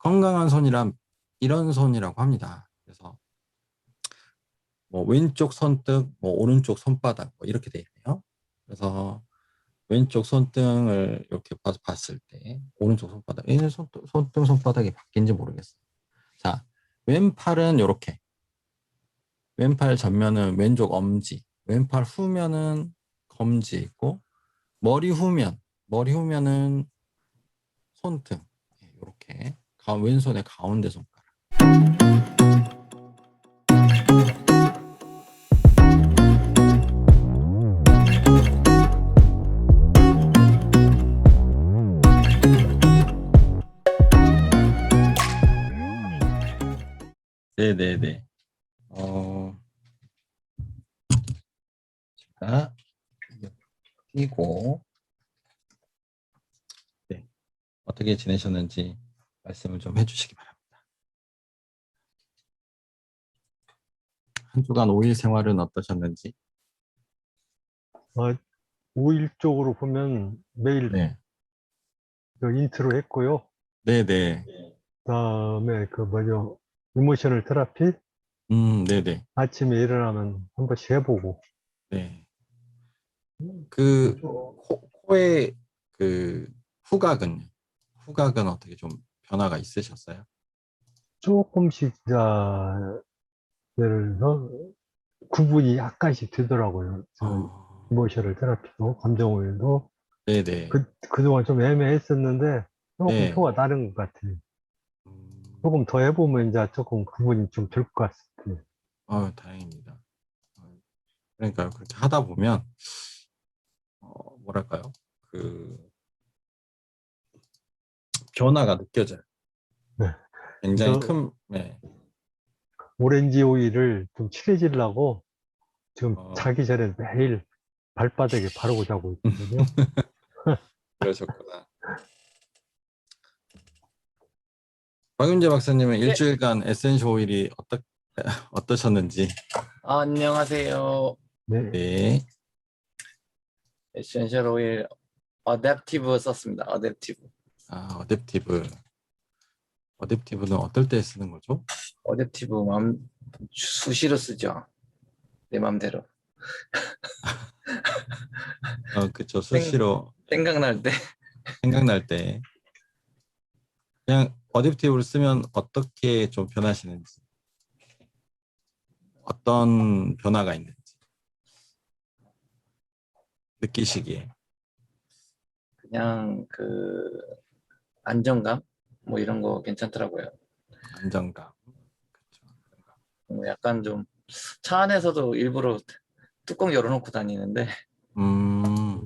건강한 손이란 이런 손이라고 합니다. 그래서 뭐 왼쪽 손등, 뭐 오른쪽 손바닥 뭐 이렇게 돼 있네요. 그래서 왼쪽 손등을 이렇게 봤을 때 오른쪽 손바닥, 얘는 손등 손바닥이 바뀐지 모르겠어요. 자, 왼팔은 이렇게, 왼팔 전면은 왼쪽 엄지, 왼팔 후면은 검지 있고, 머리 후면은 손등, 이렇게 왼손의 가운데 손가락. 네네네. 제가 끼고, 네, 어떻게 지내셨는지 말씀을 좀 해주시기 바랍니다. 한 주간 5일 생활은 어떠셨는지? 5일 쪽으로 보면 매일 네, 인트로 했고요. 네네. 그다음에 이모셔널 테라피 네네. 아침에 일어나면 한 번씩 해보고. 네. 그 코의 그 후각은 어떻게 좀 변화가 있으셨어요? 조금씩 예를 들어서 구분이 약간씩 되더라고요. 저 이모셔널 테라피도 감정 오일도 네네. 그동안 좀 애매했었는데 조금 네. 표가 다른 것 같아요. 음, 조금 더 해보면 이제 조금 구분이 좀 될 것 같아요. 다행입니다. 그러니까요. 그렇게 하다 보면 뭐랄까요? 그 변화가 느껴져요. 네. 굉장히 그래서 큰. 네. 오렌지 오일을 좀 칠해지려고 지금 어, 자기 전에 매일 발바닥에 바르고 자고 있거든요. 그러셨구나. 박윤재 박사님은 네. 일주일간 에센셜 오일이 어떠셨는지. 안녕하세요. 네. 네. 에센셜 오일 어댑티브 썼습니다. 어댑티브. 어댑티브는 어떨 때 쓰는 거죠? 어댑티브 수시로 쓰죠. 내 맘대로. 그쵸. 수시로 생각날 때. 생각날 때 그냥 어댑티브를 쓰면 어떻게 좀 변하시는지, 어떤 변화가 있는지 느끼시기에. 그냥 안정감 뭐 이런 거 괜찮더라고요. 안정감. 그쵸. 약간 좀 차 안에서도 일부러 뚜껑 열어놓고 다니는데 음,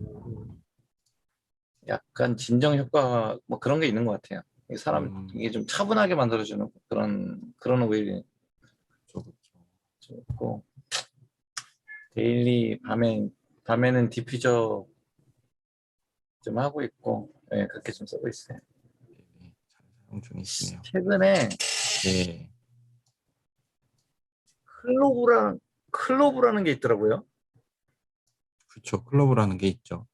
약간 진정 효과가 뭐 그런 게 있는 것 같아요. 이게 좀 차분하게 만들어주는 그런 오일이 그쵸, 그쵸. 좋고, 데일리 밤에는 디퓨저 좀 하고 있고, 네, 그렇게 좀 쓰고 있어요. 네, 잘 사용 중이시네요. 최근에 네, 클로브라는 게 있더라고요. 그쵸. 클로브라는 게 있죠.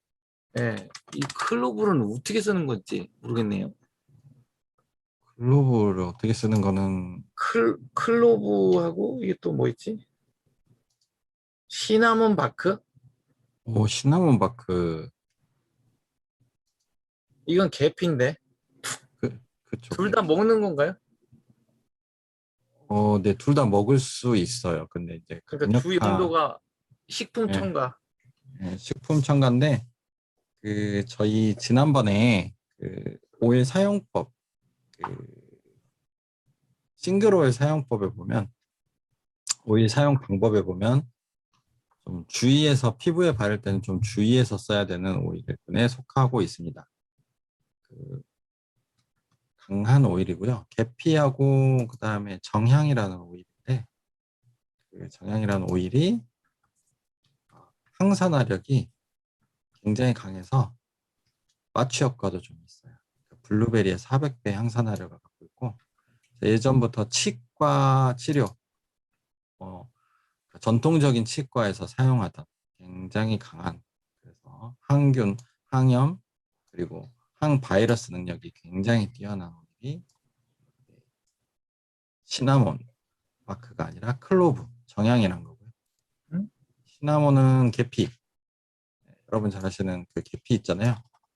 네, 이 클로브는 어떻게 쓰는 건지 모르겠네요. 클로브를 어떻게 쓰는 거는 클로브하고 이게 또 뭐 있지? 시나몬 바크? 시나몬 바크. 이건 계피인데 그쵸. 둘 다 먹는 건가요? 네, 둘 다 먹을 수 있어요. 근데 이제 그러니까 주 용도가 식품 예, 첨가. 식품 첨가인데 저희 지난번에 오일 사용법, 그 싱글 오일 사용법에 보면, 오일 사용 방법에 보면 좀 주의해서, 피부에 바를 때는 좀 주의해서 써야 되는 오일에 속하고 있습니다. 강한 오일이고요. 계피하고 그다음에 정향이라는 오일인데, 정향이라는 오일이 항산화력이 굉장히 강해서 마취 효과도 좀 있어요. 블루베리의 400배 항산화력을 갖고 있고, 예전부터 치과 치료, 전통적인 치과에서 사용하던 굉장히 강한, 그래서 항균, 항염, 그리고 항바이러스 능력이 굉장히 뛰어난 오일이 시나몬 마크가 아니라 클로브, 정향이란 거고요. 음? 시나몬은 계피, 여러분 잘 아시는 그 계피 있잖아요.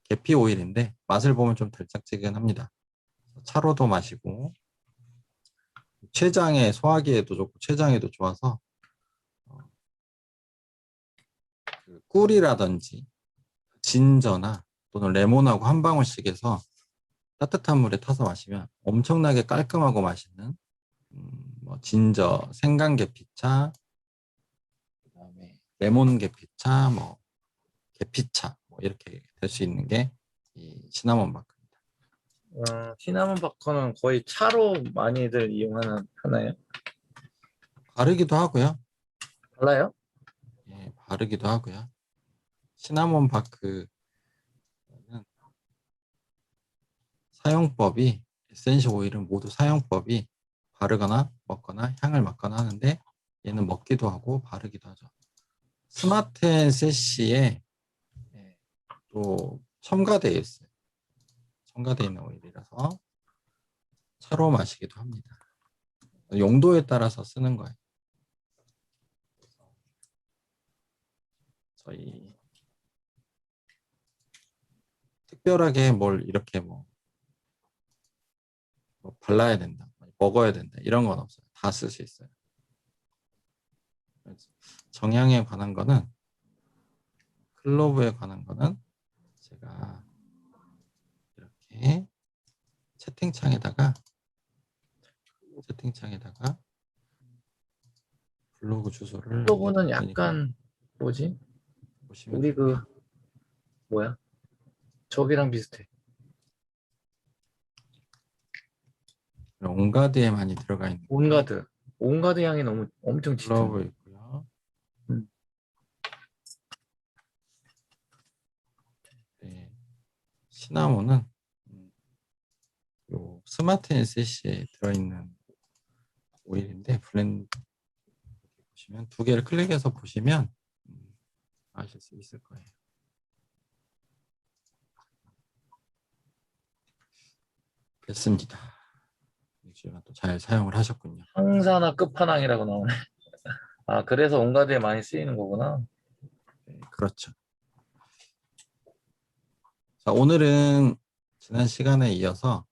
계피 오일인데 맛을 보면 좀 달짝지근합니다. 차로도 마시고 췌장에 소화기에도 좋고 췌장에도 좋아서 그 꿀이라든지 진저나 또는 레몬하고 한 방울씩 해서 따뜻한 물에 타서 마시면 엄청나게 깔끔하고 맛있는 뭐 진저, 생강계피차, 그다음에 레몬 계피차, 뭐 계피차 뭐 이렇게 될 수 있는 게 이 시나몬 마크입니다. 시나몬 버커는 거의 차로 많이들 하나요? 바르기도 하고요. 달라요? 예, 바르기도 하고요. 시나몬 바크는 사용법이 에센셜 오일은 모두 사용법이 바르거나 먹거나 향을 맡거나 하는데 얘는 먹기도 하고 바르기도 하죠. 스마트 앤 세시에 또 첨가되어 있어요. 첨가되어 있는 오일이라서 차로 마시기도 합니다. 용도에 따라서 쓰는 거예요. 저희 특별하게 뭘 이렇게 뭐 발라야 된다, 먹어야 된다 이런 건 없어요. 다 쓸 수 있어요. 정향에 관한 거는 클로브에 관한 거는 제가 이렇게 채팅창에다가 블로그 주소를 클로브는 올려드릴 테니까 약간 뭐지? 보시면 우리 그 뭐야? 저기랑 비슷해. 온가드에 많이 들어가 있는 온가드 향이 너무 엄청 짙은. 클로브 있고요. 음. 네, 시나몬은 요 스마트 NCC에 들어있는 오일인데 블렌드 보시면 두 개를 클릭해서 보시면 아실 수 있을 거예요. 됐습니다. 제가 또 잘 사용을 하셨군요. 항산화 끝판왕이라고 나오네. 아, 그래서 온가드에 많이 쓰이는 거구나. 네, 그렇죠. 자, 오늘은 지난 시간에 이어서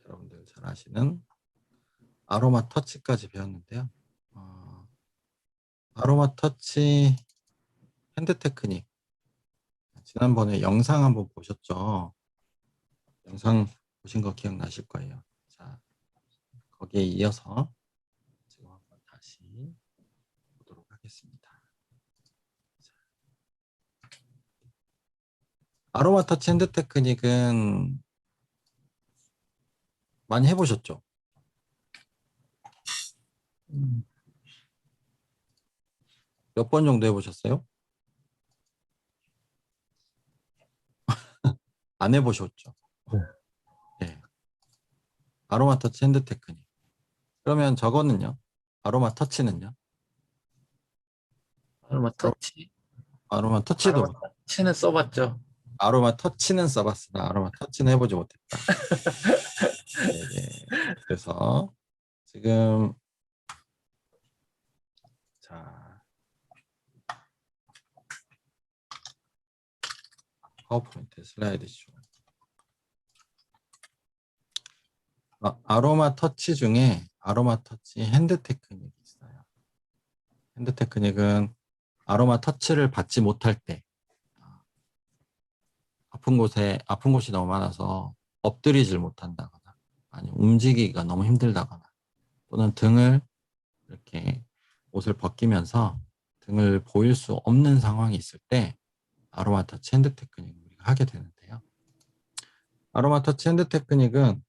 여러분들 잘 아시는 아로마 터치까지 배웠는데요. 아로마 터치 핸드 테크닉. 지난번에 영상 한번 보셨죠? 영상 보신 거 기억나실 거예요. 자, 거기에 이어서 지금 한번 다시 보도록 하겠습니다. 자, 아로마 터치 핸드 테크닉은 많이 해보셨죠? 몇 번 정도 해보셨어요? 안 해보셨죠? 네. 네. 아로마 터치 핸드 테크닉. 그러면 저거는요? 아로마 터치는요? 아로마 터치? 아로마 터치도 아로마 터치는 써봤죠. 아로마 터치는 써봤으나 아로마 터치는 해보지 못했다. 네, 그래서 지금 자 파워포인트 슬라이드 쇼. 아로마 터치 중에 아로마 터치 핸드 테크닉이 있어요. 핸드 테크닉은 아로마 터치를 받지 못할 때 아픈 곳이 너무 많아서 엎드리질 못한다거나 아니면 움직이기가 너무 힘들다거나 또는 등을 이렇게 옷을 벗기면서 등을 보일 수 없는 상황이 있을 때 아로마 터치 핸드 테크닉을 우리가 하게 되는데요. 아로마 터치 핸드 테크닉은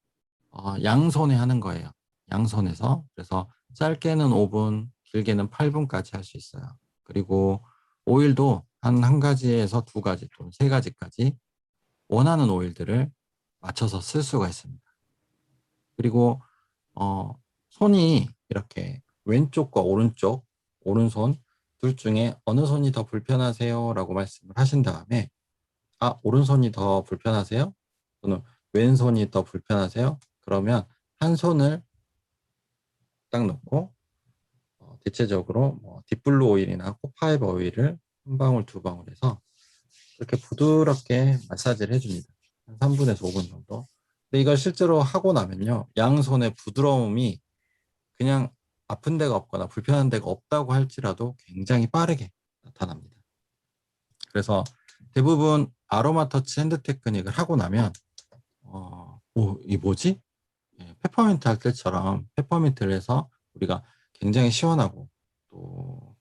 양손에 하는 거예요. 양손에서. 그래서 짧게는 5분, 길게는 8분까지 할 수 있어요. 그리고 오일도 한 가지에서 두 가지 또는 세 가지까지 원하는 오일들을 맞춰서 쓸 수가 있습니다. 그리고 손이 이렇게 왼쪽과 오른쪽, 오른손 둘 중에 어느 손이 더 불편하세요? 라고 말씀을 하신 다음에 오른손이 더 불편하세요? 또는 왼손이 더 불편하세요? 그러면 한 손을 딱 넣고 대체적으로 뭐 딥블루 오일이나 코파이버 오일을 한 방울 두 방울 해서 이렇게 부드럽게 마사지를 해줍니다. 한 3분에서 5분 정도. 근데 이걸 실제로 하고 나면요, 양손의 부드러움이 그냥 아픈 데가 없거나 불편한 데가 없다고 할지라도 굉장히 빠르게 나타납니다. 그래서 대부분 아로마 터치 핸드 테크닉을 하고 나면 이 뭐지? 예, 페퍼민트 할 때처럼 페퍼민트를 해서 우리가 굉장히 시원하고 또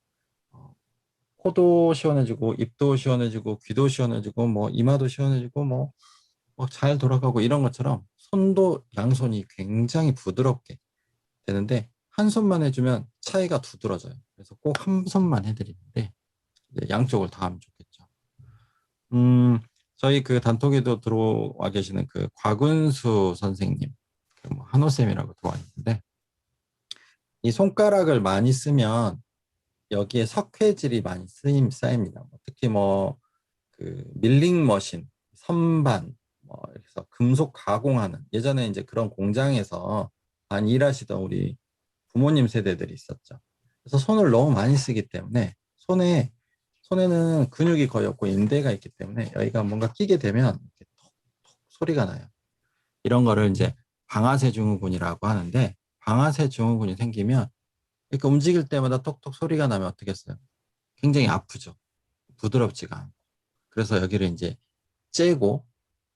코도 시원해지고 입도 시원해지고 귀도 시원해지고 뭐 이마도 시원해지고 뭐 잘 돌아가고 이런 것처럼 손도 양손이 굉장히 부드럽게 되는데 한 손만 해주면 차이가 두드러져요. 그래서 꼭 한 손만 해드리는데 이제 양쪽을 다 하면 좋겠죠. 저희 그 단톡에도 들어와 계시는 그 곽은수 선생님, 그뭐 한호쌤이라고 들어와 있는데 이 손가락을 많이 쓰면 여기에 석회질이 많이 쌓입니다. 특히 뭐 그 밀링 머신, 선반, 뭐 그래서 금속 가공하는 예전에 이제 그런 공장에서 많이 일하시던 우리 부모님 세대들이 있었죠. 그래서 손을 너무 많이 쓰기 때문에 손에는 근육이 거의 없고 인대가 있기 때문에 여기가 뭔가 끼게 되면 이렇게 톡톡 소리가 나요. 이런 거를 이제 방아쇠 증후군이라고 하는데 방아쇠 증후군이 생기면 이렇게 움직일 때마다 톡톡 소리가 나면 어떻게 했어요? 굉장히 아프죠. 부드럽지가 않고. 그래서 여기를 이제 째고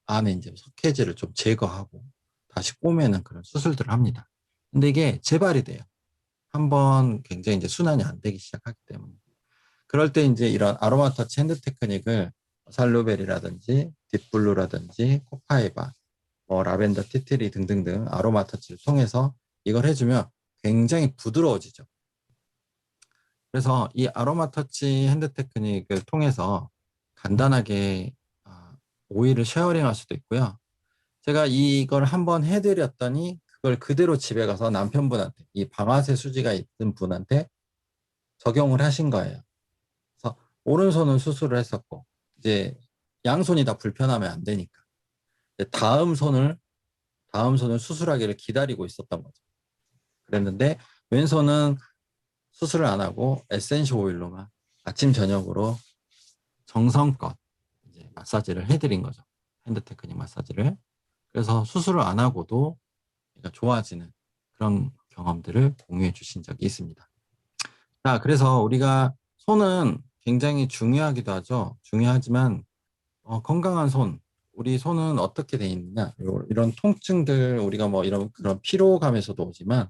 안에 이제 석회질을 좀 제거하고 다시 꼬매는 그런 수술들을 합니다. 근데 이게 재발이 돼요. 한번 굉장히 이제 순환이 안 되기 시작하기 때문에. 그럴 때 이제 이런 아로마 터치 핸드 테크닉을 살루벨이라든지 딥블루라든지 코파이바, 뭐 라벤더 티트리 등등등 아로마 터치를 통해서 이걸 해주면 굉장히 부드러워지죠. 그래서 이 아로마 터치 핸드 테크닉을 통해서 간단하게 오일을 쉐어링할 수도 있고요. 제가 이걸 한번 해드렸더니 그걸 그대로 집에 가서 남편분한테 이 방아쇠 수지가 있는 분한테 적용을 하신 거예요. 그래서 오른손은 수술을 했었고 이제 양손이 다 불편하면 안 되니까 다음 손을 수술하기를 기다리고 있었던 거죠. 그랬는데 왼손은 수술을 안 하고 에센셜 오일로만 아침 저녁으로 정성껏 이제 마사지를 해드린 거죠. 핸드 테크닉 마사지를. 그래서 수술을 안 하고도 좋아지는 그런 경험들을 공유해 주신 적이 있습니다. 자, 그래서 우리가 손은 굉장히 중요하기도 하죠. 중요하지만 건강한 손, 우리 손은 어떻게 돼 있느냐, 이런 통증들 우리가 뭐 이런 그런 피로감에서도 오지만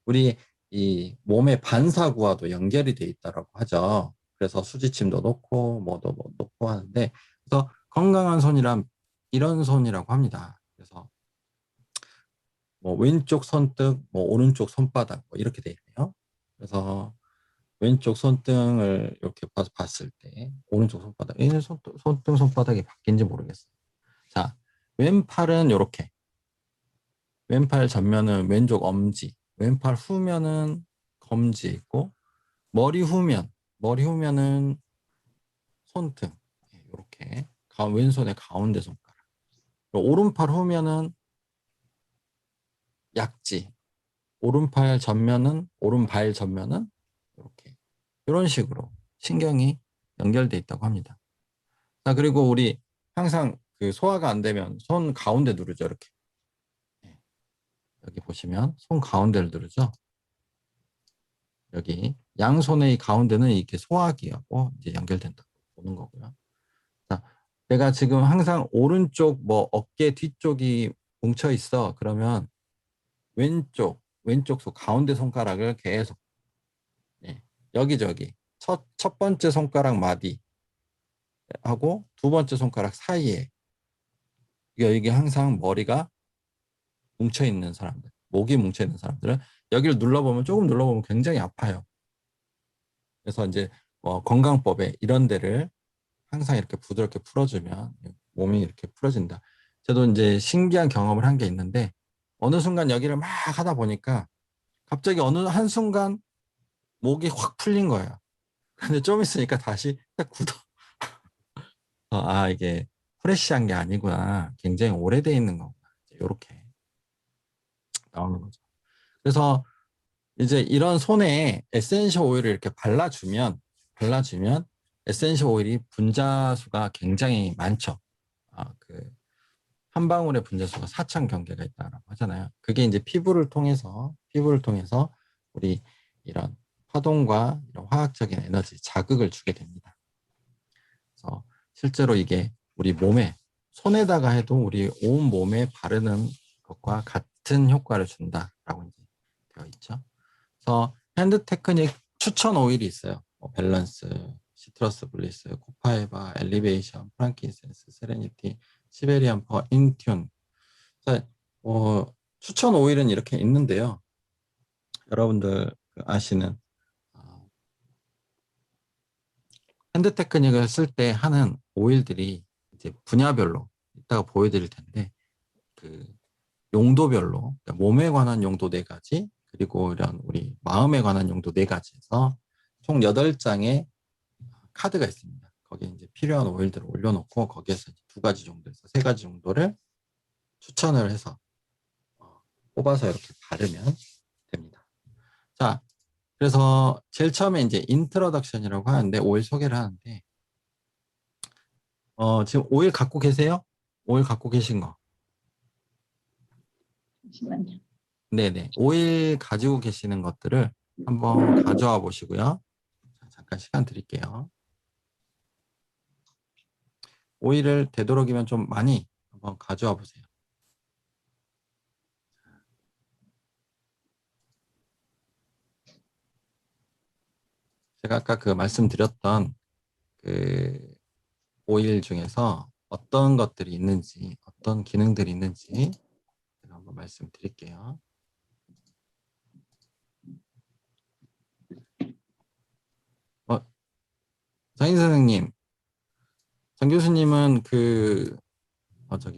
우리 이 몸의 반사구와도 연결이 돼 있다라고 하죠. 그래서 수지침도 놓고 뭐도 뭐 놓고 하는데 그래서 건강한 손이란 이런 손이라고 합니다. 그래서 뭐 왼쪽 손등, 뭐 오른쪽 손바닥 뭐 이렇게 돼 있네요. 그래서 왼쪽 손등을 이렇게 봤을 때 오른쪽 손바닥, 얘는 손등 손바닥이 바뀐지 모르겠어요. 자, 왼팔은 이렇게, 왼팔 전면은 왼쪽 엄지, 왼팔 후면은 검지 있고 머리 후면은 손등 이렇게 왼손의 가운데 손가락. 오른팔 후면은 약지, 오른발 전면은 이렇게 이런 식으로 신경이 연결돼 있다고 합니다. 자, 그리고 우리 항상 그 소화가 안 되면 손 가운데 누르죠. 이렇게. 여기 보시면 손 가운데를 누르죠. 여기 양손의 가운데는 이렇게 소화기하고 이제 연결된다고 보는 거고요. 자, 내가 지금 항상 오른쪽 뭐 어깨 뒤쪽이 뭉쳐 있어. 그러면 왼쪽 가운데 손가락을 계속 여기저기 첫 번째 손가락 마디 하고 두 번째 손가락 사이에 이게 항상 머리가 뭉쳐 있는 사람들, 목이 뭉쳐 있는 사람들은 여기를 조금 눌러보면 굉장히 아파요. 그래서 이제 건강법에 이런 데를 항상 이렇게 부드럽게 풀어주면 몸이 이렇게 풀어진다. 저도 이제 신기한 경험을 한 게 있는데 어느 순간 여기를 막 하다 보니까 갑자기 어느 한순간 목이 확 풀린 거예요. 근데 좀 있으니까 다시 딱 굳어. 이게 프레시한 게 아니구나. 굉장히 오래돼 있는 거구나. 이렇게 나오는 거죠. 그래서 이제 이런 손에 에센셜 오일을 이렇게 발라주면 에센셜 오일이 분자수가 굉장히 많죠. 한 방울의 분자수가 4,000 경계가 있다라고 하잖아요. 그게 이제 피부를 통해서 우리 이런 파동과 이런 화학적인 에너지, 자극을 주게 됩니다. 그래서 실제로 이게 우리 몸에, 손에다가 해도 우리 온 몸에 바르는 것과 같은 효과를 준다라고 이제 되어 있죠. 그래서 핸드 테크닉 추천 오일이 있어요. 밸런스, 시트러스 블리스, 코파에바, 엘리베이션, 프랑킨센스, 세레니티, 시베리안 퍼, 인튠. 추천 오일은 이렇게 있는데요. 여러분들 아시는 핸드 테크닉을 쓸 때 하는 오일들이 이제 분야별로 이따가 보여드릴 텐데 그 용도별로, 그러니까 몸에 관한 용도 4가지, 그리고 이런 우리 마음에 관한 용도 4가지에서 총 8장의 카드가 있습니다. 거기에 이제 필요한 오일들을 올려놓고 거기에서 2가지 정도에서 3가지 정도를 추천을 해서 뽑아서 이렇게 바르면 됩니다. 자, 그래서 제일 처음에 이제 인트로덕션이라고 하는데 오일 소개를 하는데 지금 오일 갖고 계세요? 오일 갖고 계신 거? 잠시만요. 네네. 오일 가지고 계시는 것들을 한번 가져와 보시고요. 잠깐 시간 드릴게요. 오일을 되도록이면 좀 많이 한번 가져와 보세요. 제가 아까 그 말씀드렸던 그 오일 중에서 어떤 것들이 있는지, 어떤 기능들이 있는지 제가 한번 말씀드릴게요. 장인 선생님, 장 교수님은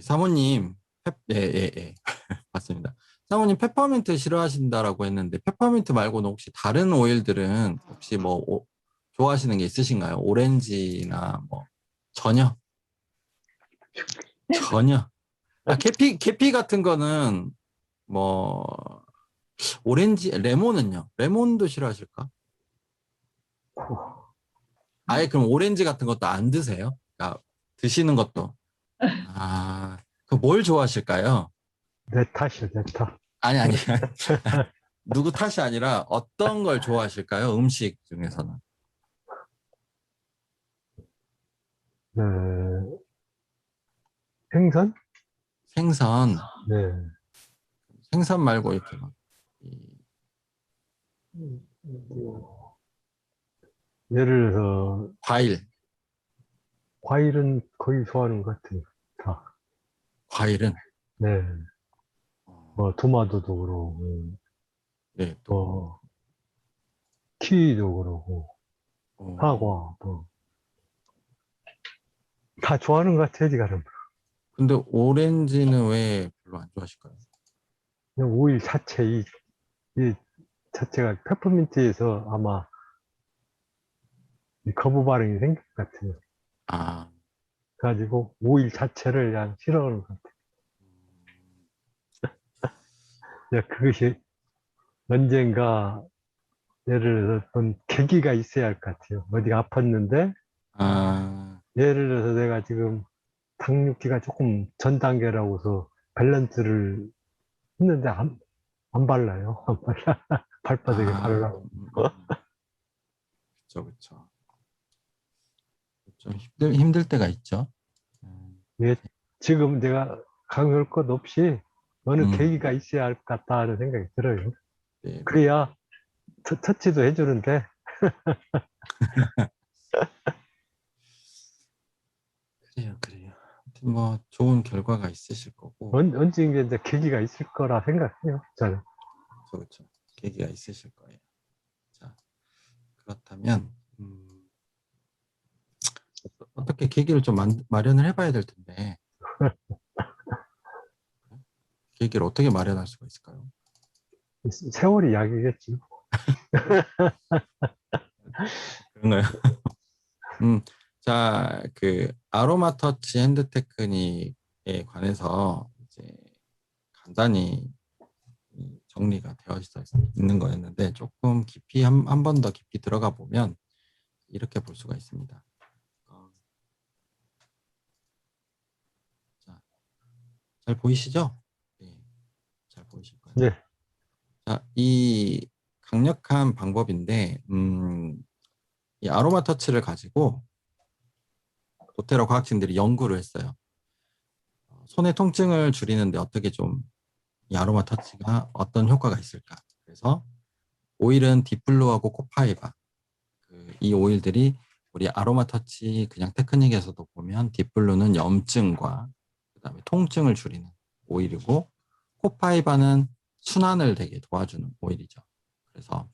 사모님, 예, 맞습니다. 사모님 페퍼민트 싫어하신다라고 했는데, 페퍼민트 말고는 혹시 다른 오일들은 혹시 뭐 좋아하시는 게 있으신가요? 오렌지나 뭐, 전혀? 계피 같은 거는 뭐, 오렌지, 레몬은요? 레몬도 싫어하실까? 아예 그럼 오렌지 같은 것도 안 드세요? 그러니까 드시는 것도. 그 뭘 좋아하실까요? 내 탓이야, 내 탓. 아니. 누구 탓이 아니라 어떤 걸 좋아하실까요? 음식 중에서는. 네, 생선? 생선. 네. 생선 말고 이렇게 막. 예를 들어서 과일. 과일은 거의 좋아하는 것 같아요. 다. 과일은. 네. 어, 뭐 토마토도 그러고, 네, 또. 뭐 키위도 그러고, 사과, 뭐 다 좋아하는 것 같아요, 지금. 근데 오렌지는 왜 별로 안 좋아하실까요? 그냥 오일 자체, 이 자체가 페퍼민트에서 아마 이 거부 반응이 생긴 것 같아요. 아, 그래가지고 오일 자체를 그냥 싫어하는 것 같아요. 그냥 그것이 언젠가 예를 들어서 어떤 계기가 있어야 할 것 같아요. 어디가 아팠는데 아, 예를 들어서 내가 지금 당뇨기가 조금 전 단계라고서 밸런스를 했는데 안 발라요. 안 발라. 발바닥에 바르라고. 그쵸. 좀 힘들 때가 있죠. 예, 지금 내가 강요할 것 없이 어느 음, 계기가 있어야 할 것 같다는 생각이 들어요. 네, 그래야 터치도 해주는데 그래요. 아무튼 뭐 좋은 결과가 있으실 거고, 언젠가 이제 계기가 있을 거라 생각해요. 저는. 그렇죠. 계기가 있으실 거예요. 자, 그렇다면 어떻게 계기를 좀 마련을 해봐야 될 텐데 계기를 어떻게 마련할 수가 있을까요? 세월이 약이겠지. 그런가요? 자, 그 아로마 터치 핸드 테크닉에 관해서 이제 간단히 정리가 되어 있는 거였는데 조금 깊이 한 번 더 깊이 들어가 보면 이렇게 볼 수가 있습니다. 자, 잘 보이시죠? 네, 잘 보이실 거예요. 네. 자, 이 강력한 방법인데 이 아로마 터치를 가지고 도테라 과학진들이 연구를 했어요. 손의 통증을 줄이는데 어떻게 좀 이 아로마 터치가 어떤 효과가 있을까? 그래서 오일은 딥블루하고 코파이바 이 오일들이 우리 아로마 터치 그냥 테크닉에서도 보면 딥블루는 염증과 그다음에 통증을 줄이는 오일이고 코파이바는 순환을 되게 도와주는 오일이죠. 그래서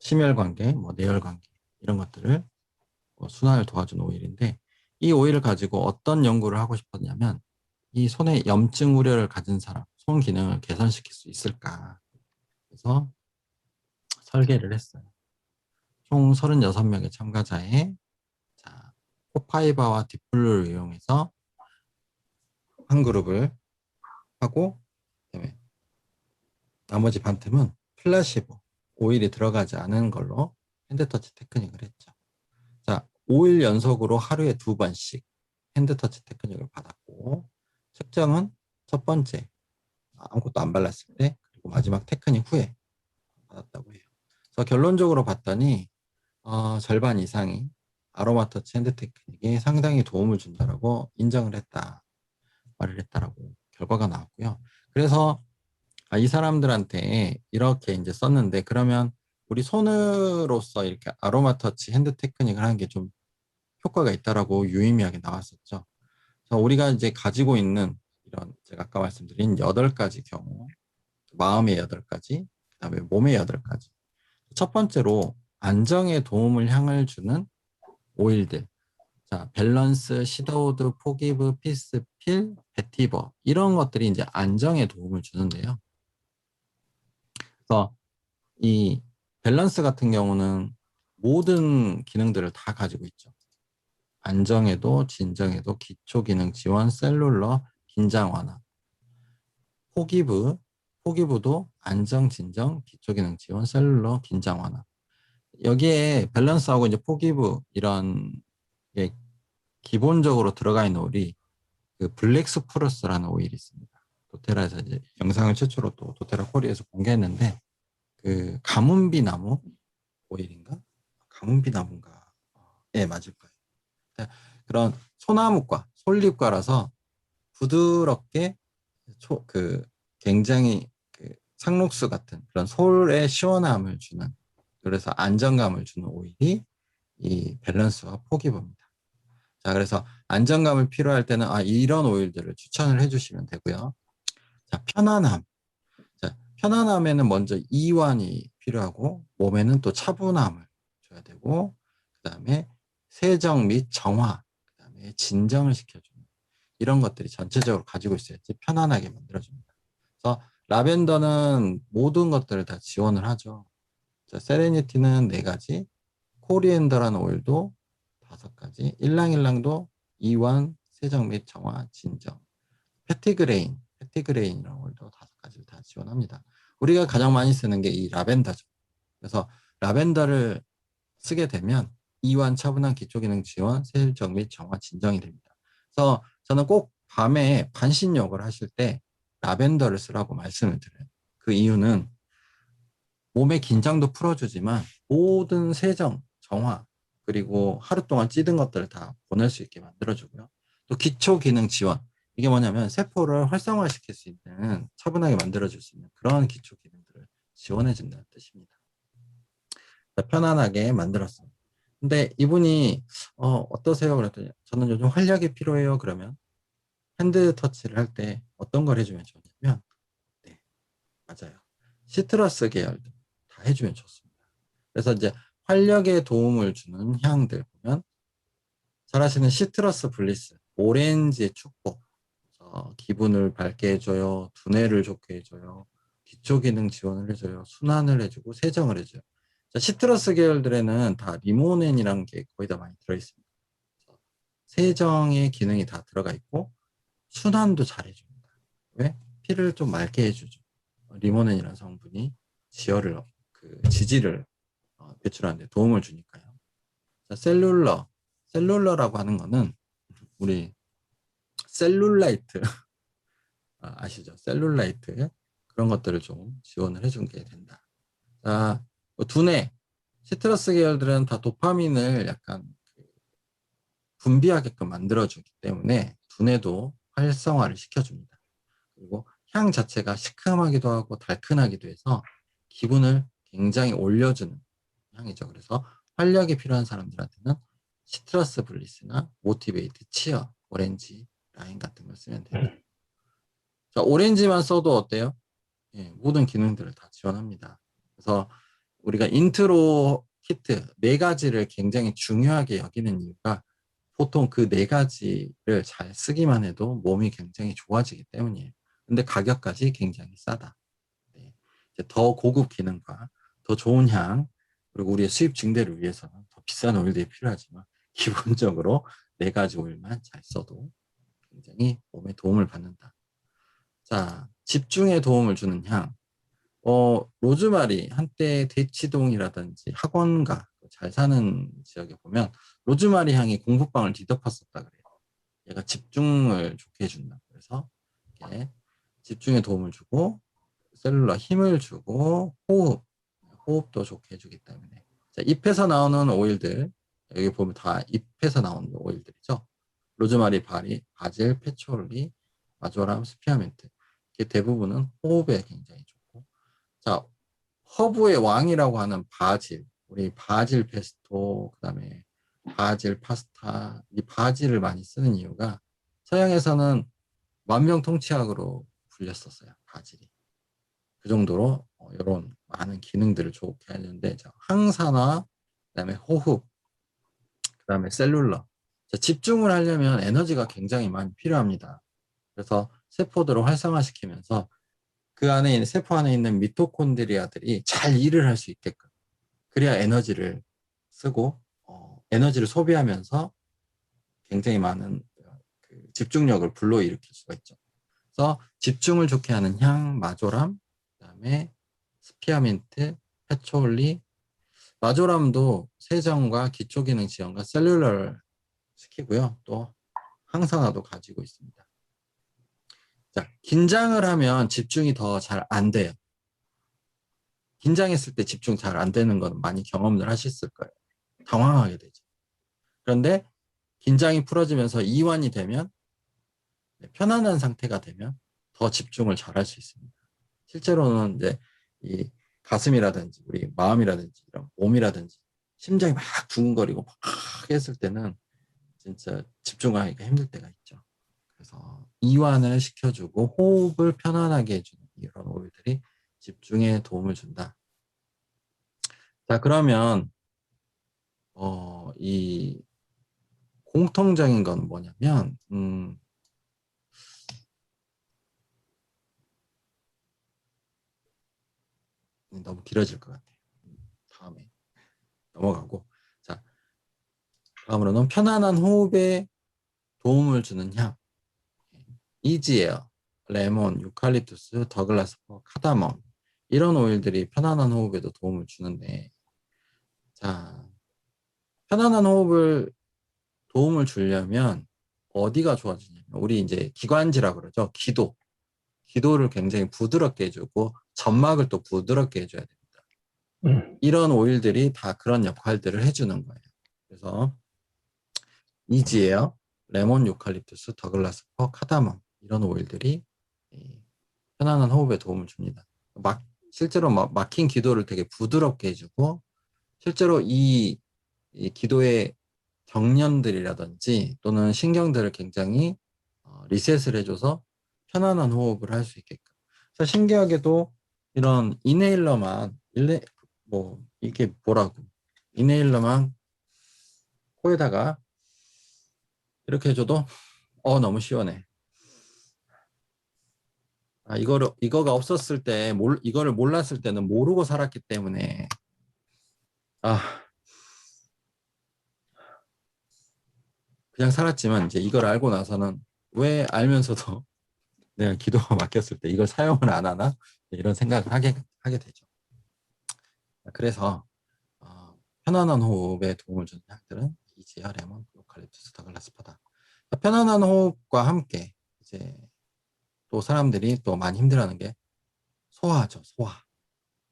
심혈관계, 뭐 내혈관계 이런 것들을 순환을 도와주는 오일인데 이 오일을 가지고 어떤 연구를 하고 싶었냐면 이 손에 염증 우려를 가진 사람, 손 기능을 개선시킬 수 있을까? 그래서 설계를 했어요. 총 36명의 참가자에 자, 코파이바와 딥블루를 이용해서 한 그룹을 하고 그다음에 나머지 반 틈은 플라시보, 오일이 들어가지 않은 걸로 핸드터치 테크닉을 했죠. 자, 5일 연속으로 하루에 2번씩 핸드터치 테크닉을 받았고 측정은 첫 번째 아무것도 안 발랐을 때 그리고 마지막 테크닉 후에 받았다고 해요. 그래서 결론적으로 봤더니 절반 이상이 아로마 터치 핸드 테크닉이 상당히 도움을 준다라고 인정을 했다. 말을 했다라고 결과가 나왔고요. 그래서 이 사람들한테 이렇게 이제 썼는데 그러면 우리 손으로서 이렇게 아로마 터치 핸드 테크닉을 하는 게 좀 효과가 있다라고 유의미하게 나왔었죠. 그래서 우리가 이제 가지고 있는 이런 제가 아까 말씀드린 8가지 경우, 마음의 8가지, 그다음에 몸의 8가지. 첫 번째로 안정에 도움을 향을 주는 오일들. 자, 밸런스, 시더우드, 포기브, 피스, 필, 베티버 이런 것들이 이제 안정에 도움을 주는데요. 그래서 이 밸런스 같은 경우는 모든 기능들을 다 가지고 있죠. 안정에도, 진정에도, 기초 기능 지원, 셀룰러, 긴장 완화. 포기브도 안정, 진정, 기초 기능 지원, 셀룰러, 긴장 완화. 여기에 밸런스하고 이제 포기브 이런 게 기본적으로 들어가 있는 오일이 그 블랙스프루스라는 오일이 있습니다. 도테라에서 이제 영상을 최초로 또 도테라 코리에서 공개했는데 그 가문비 나무 오일인가? 가문비 나무인가? 예, 맞을 거예요. 그런 소나무과, 솔잎과라서 부드럽게 굉장히 그 상록수 같은 그런 솔의 시원함을 주는 그래서 안정감을 주는 오일이 이 밸런스와 포기브입니다. 자, 그래서 안정감을 필요할 때는 이런 오일들을 추천을 해주시면 되고요. 자, 편안함. 자, 편안함에는 먼저 이완이 필요하고 몸에는 또 차분함을 줘야 되고 그다음에 세정 및 정화, 그다음에 진정을 시켜주는 이런 것들이 전체적으로 가지고 있어야지 편안하게 만들어줍니다. 그래서 라벤더는 모든 것들을 다 지원을 하죠. 자, 세레니티는 4가지, 코리앤더라는 오일도 5가지, 일랑일랑도 이완, 세정 및 정화, 진정, 패티그레인이라는 오일도 5가지를 다 지원합니다. 우리가 가장 많이 쓰는 게 이 라벤더죠. 그래서 라벤더를 쓰게 되면 이완, 차분한 기초기능 지원, 세정 및 정화, 진정이 됩니다. 그래서 저는 꼭 밤에 반신욕을 하실 때 라벤더를 쓰라고 말씀을 드려요. 그 이유는 몸의 긴장도 풀어주지만 모든 세정, 정화, 그리고 하루 동안 찌든 것들을 다 보낼 수 있게 만들어주고요. 또 기초 기능 지원. 이게 뭐냐면 세포를 활성화시킬 수 있는 차분하게 만들어줄 수 있는 그런 기초 기능들을 지원해준다는 뜻입니다. 편안하게 만들었습니다. 근데 이분이 어떠세요? 그랬더니 저는 요즘 활력이 필요해요. 그러면 핸드 터치를 할 때 어떤 걸 해주면 좋냐면 네, 맞아요. 시트러스 계열들 다 해주면 좋습니다. 그래서 이제 활력에 도움을 주는 향들 보면 잘 아시는 시트러스 블리스, 오렌지의 축복, 기분을 밝게 해줘요, 두뇌를 좋게 해줘요, 기초 기능 지원을 해줘요, 순환을 해주고 세정을 해줘요. 자, 시트러스 계열들에는 다 리모넨이라는 게 거의 다 많이 들어있습니다. 세정의 기능이 다 들어가 있고 순환도 잘 해줍니다. 왜? 피를 좀 맑게 해주죠. 리모넨이라는 성분이 지질을 배출하는 데 도움을 주니까요. 자, 셀룰러라고 하는 거는 우리 셀룰라이트 아시죠? 셀룰라이트 그런 것들을 좀 지원을 해준 게 된다. 자, 두뇌 시트러스 계열들은 다 도파민을 약간 분비하게끔 만들어주기 때문에 두뇌도 활성화를 시켜줍니다. 그리고 향 자체가 시큼하기도 하고 달큰하기도 해서 기분을 굉장히 올려주는 향이죠. 그래서 활력이 필요한 사람들한테는 시트러스 블리스나 모티베이트, 치어, 오렌지, 라인 같은 걸 쓰면 돼요. 자, 오렌지만 써도 어때요? 예, 모든 기능들을 다 지원합니다. 그래서 우리가 인트로 키트 4가지를 굉장히 중요하게 여기는 이유가 보통 그 4가지를 잘 쓰기만 해도 몸이 굉장히 좋아지기 때문이에요. 근데 가격까지 굉장히 싸다. 네. 이제 더 고급 기능과 더 좋은 향, 그리고 우리의 수입 증대를 위해서는 더 비싼 오일들이 필요하지만 기본적으로 4가지 오일만 잘 써도 굉장히 몸에 도움을 받는다. 자, 집중에 도움을 주는 향. 로즈마리, 한때 대치동이라든지 학원가, 잘 사는 지역에 보면 로즈마리 향이 공부방을 뒤덮었었다 그래요. 얘가 집중을 좋게 해준다. 그래서 이렇게 집중에 도움을 주고 셀룰러 힘을 주고 호흡도 좋게 해주기 때문에. 자, 잎에서 나오는 오일들, 여기 보면 다 잎에서 나오는 오일들이죠. 로즈마리, 바질, 패초리, 마조람, 스피아멘트. 이게 대부분은 호흡에 굉장히 좋고. 자, 허브의 왕이라고 하는 바질, 우리 바질 페스토, 그다음에 바질 파스타, 이 바질을 많이 쓰는 이유가 서양에서는 만병통치약으로 불렸었어요, 바질이. 그 정도로 이런 많은 기능들을 좋게 하는데, 자, 항산화, 그다음에 호흡, 그다음에 셀룰러. 자, 집중을 하려면 에너지가 굉장히 많이 필요합니다. 그래서 세포들을 활성화시키면서 그 안에 있는 세포 안에 있는 미토콘드리아들이 잘 일을 할 수 있게끔, 그래야 에너지를 쓰고 에너지를 소비하면서 굉장히 많은 그 집중력을 불러일으킬 수가 있죠. 그래서 집중을 좋게 하는 향, 마조람, 그다음에 스피아민트, 페초리. 마조람도 세정과 기초기능 지원과 셀룰러를 시키고요. 또 항산화도 가지고 있습니다. 자, 긴장을 하면 집중이 더 잘 안 돼요. 긴장했을 때 집중 잘 안 되는 건 많이 경험을 하셨을 거예요. 당황하게 되죠. 그런데 긴장이 풀어지면서 이완이 되면, 편안한 상태가 되면 더 집중을 잘 할 수 있습니다. 실제로는 이제 이 가슴이라든지 우리 마음이라든지 이런 몸이라든지 심장이 막 두근거리고 막 했을 때는 진짜 집중하기가 힘들 때가 있죠. 그래서 이완을 시켜주고 호흡을 편안하게 해주는 이런 오일들이 집중에 도움을 준다. 자, 그러면 이 공통적인 건 뭐냐면 너무 길어질 것 같아요. 다음에 넘어가고. 자, 다음으로는 편안한 호흡에 도움을 주는 향. 이지에어, 레몬, 유칼립투스, 더글라스퍼, 카다몬, 이런 오일들이 편안한 호흡에도 도움을 주는데, 자, 편안한 호흡을 도움을 주려면 어디가 좋아지냐면, 우리 이제 기관지라고 그러죠. 기도를 굉장히 부드럽게 해주고 점막을 또 부드럽게 해줘야 됩니다. 이런 오일들이 다 그런 역할들을 해주는 거예요. 그래서 이지에어, 레몬, 유칼립투스, 더글라스퍼, 카다몬, 이런 오일들이 편안한 호흡에 도움을 줍니다. 실제로 막힌 기도를 되게 부드럽게 해주고, 실제로 이 기도의 경련들이라든지 또는 신경들을 굉장히 리셋을 해줘서 편안한 호흡을 할 수 있게끔. 그래서 신기하게도 이런 이게 뭐라고, 이네일러만 코에다가 이렇게 해줘도 너무 시원해. 이거가 없었을 때, 이거를 몰랐을 때는 모르고 살았기 때문에, 그냥 살았지만, 이제 이걸 알고 나서는 왜 알면서도 내가 기도가 막혔을 때 이걸 사용을 안 하나? 이런 생각을 하게 되죠. 그래서 편안한 호흡에 도움을 주는 향들은 이지아, 레몬, 유칼립투스, 더글라스, 파다. 편안한 호흡과 함께 이제 또 사람들이 또 많이 힘들어하는 게 소화죠. 소화.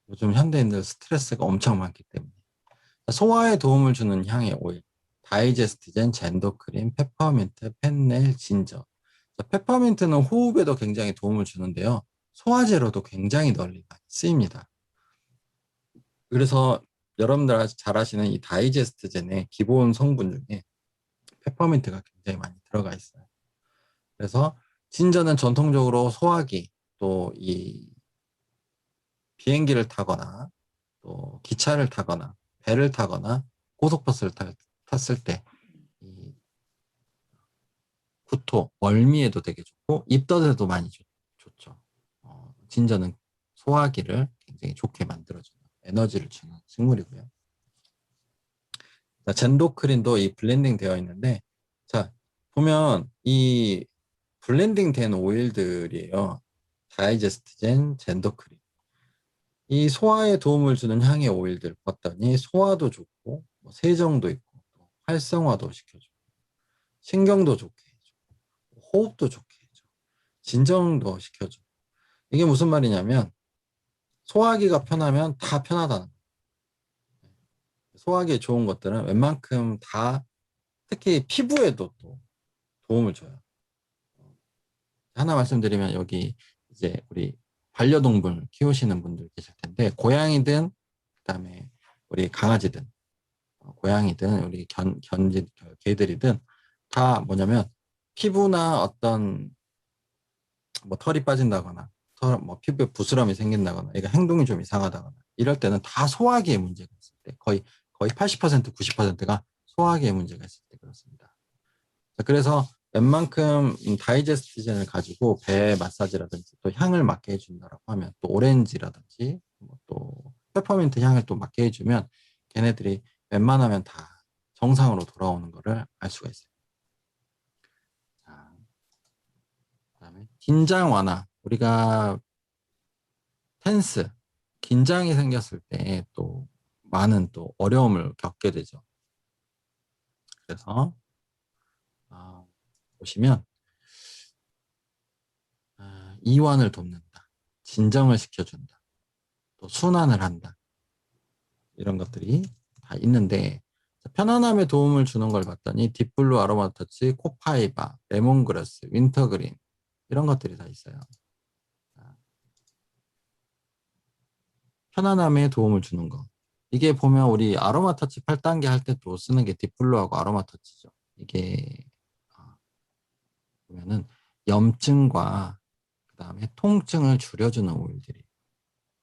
요즘 현대인들 스트레스가 엄청 많기 때문에 소화에 도움을 주는 향의 오일, 다이제스티젠, 젠도크린, 페퍼민트, 펜넬, 진저. 페퍼민트는 호흡에도 굉장히 도움을 주는데요. 소화제로도 굉장히 널리 많이 쓰입니다. 그래서 여러분들 잘 아시는 이 다이제스트젠의 기본 성분 중에 페퍼민트가 굉장히 많이 들어가 있어요. 그래서 진저는 전통적으로 소화기, 또 이 비행기를 타거나 또 기차를 타거나 배를 타거나 고속버스를 탔을 때 이 구토, 멀미에도 되게 좋고 입덧에도 많이 좋죠. 진저는 소화기를 굉장히 좋게 만들어주는 에너지를 주는 식물이고요. 자, 젠도크린도 이 블렌딩 되어 있는데, 자, 보면 이 블렌딩 된 오일들이에요. 다이제스트젠, 젠도크린. 이 소화에 도움을 주는 향의 오일들 봤더니 소화도 좋고, 뭐 세정도 있고, 활성화도 시켜주고, 신경도 좋게 해줘, 호흡도 좋게 해줘, 진정도 시켜줘. 이게 무슨 말이냐면 소화기가 편하면 다 편하다는 거예요. 소화기에 좋은 것들은 웬만큼 다 특히 피부에도 또 도움을 줘요. 하나 말씀드리면 여기 이제 우리 반려동물 키우시는 분들 계실 텐데 고양이든 그다음에 우리 강아지든 고양이든 우리 개들이든 다 뭐냐면 피부나 어떤 뭐 털이 빠진다거나 뭐 피부에 부스럼이 생긴다거나 얘가 행동이 좀 이상하다거나 이럴 때는 다 소화기에 문제가 있을 때 거의 80% 90%가 소화기에 문제가 있을 때 그렇습니다. 그래서 웬만큼 다이제스티젠을 가지고 배 마사지라든지 또 향을 맡게 해준다라고 하면 또 오렌지라든지 또 페퍼민트 향을 또 맡게 해주면 걔네들이 웬만하면 다 정상으로 돌아오는 것을 알 수가 있어요. 자, 그다음에 긴장 완화. 우리가 텐스, 긴장이 생겼을 때 또 많은 또 어려움을 겪게 되죠. 그래서 보시면 이완을 돕는다, 진정을 시켜준다, 또 순환을 한다. 이런 것들이 다 있는데 편안함에 도움을 주는 걸 봤더니 딥블루 아로마 터치, 코파이바, 레몬그라스, 윈터그린 이런 것들이 다 있어요. 편안함에 도움을 주는 거. 이게 보면 우리 아로마 터치 8단계 할 때 또 쓰는 게 딥블루하고 아로마 터치죠. 이게 보면은 염증과 그다음에 통증을 줄여주는 오일들이.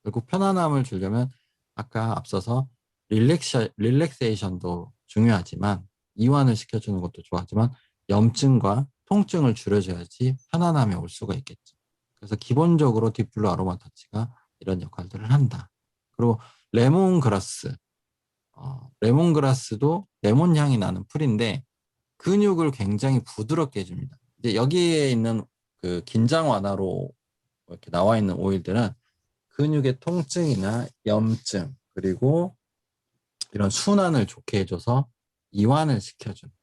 결국 편안함을 주려면 아까 앞서서 릴렉세이션도 중요하지만 이완을 시켜주는 것도 좋아하지만 염증과 통증을 줄여줘야지 편안함이 올 수가 있겠죠. 그래서 기본적으로 딥블루 아로마 터치가 이런 역할들을 한다. 그리고 레몬그라스. 레몬그라스도 레몬 향이 나는 풀인데 근육을 굉장히 부드럽게 해줍니다. 이제 여기에 있는 그 긴장 완화로 이렇게 나와 있는 오일들은 근육의 통증이나 염증 그리고 이런 순환을 좋게 해줘서 이완을 시켜주는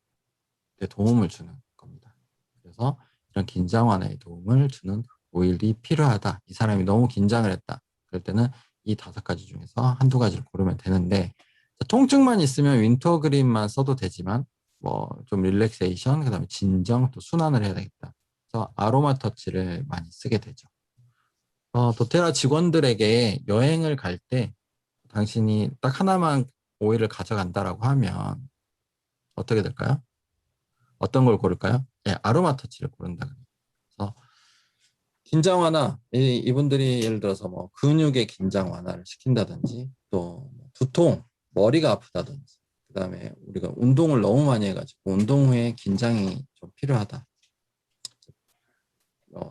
데 도움을 주는 겁니다. 그래서 이런 긴장 완화에 도움을 주는 오일이 필요하다. 이 사람이 너무 긴장을 했다. 그럴 때는 이 5가지 중에서 한두 가지를 고르면 되는데 통증만 있으면 윈터그린만 써도 되지만 뭐 좀 릴렉세이션 그다음에 진정 또 순환을 해야 되겠다. 그래서 아로마 터치를 많이 쓰게 되죠. 도테라 직원들에게 여행을 갈 때 당신이 딱 하나만 오일을 가져간다라고 하면 어떻게 될까요? 어떤 걸 고를까요? 예, 아로마 터치를 고른다. 그래서 긴장 완화, 이분들이 예를 들어서 뭐 근육의 긴장 완화를 시킨다든지 또 두통, 머리가 아프다든지 그다음에 우리가 운동을 너무 많이 해가지고 운동 후에 긴장이 좀 필요하다.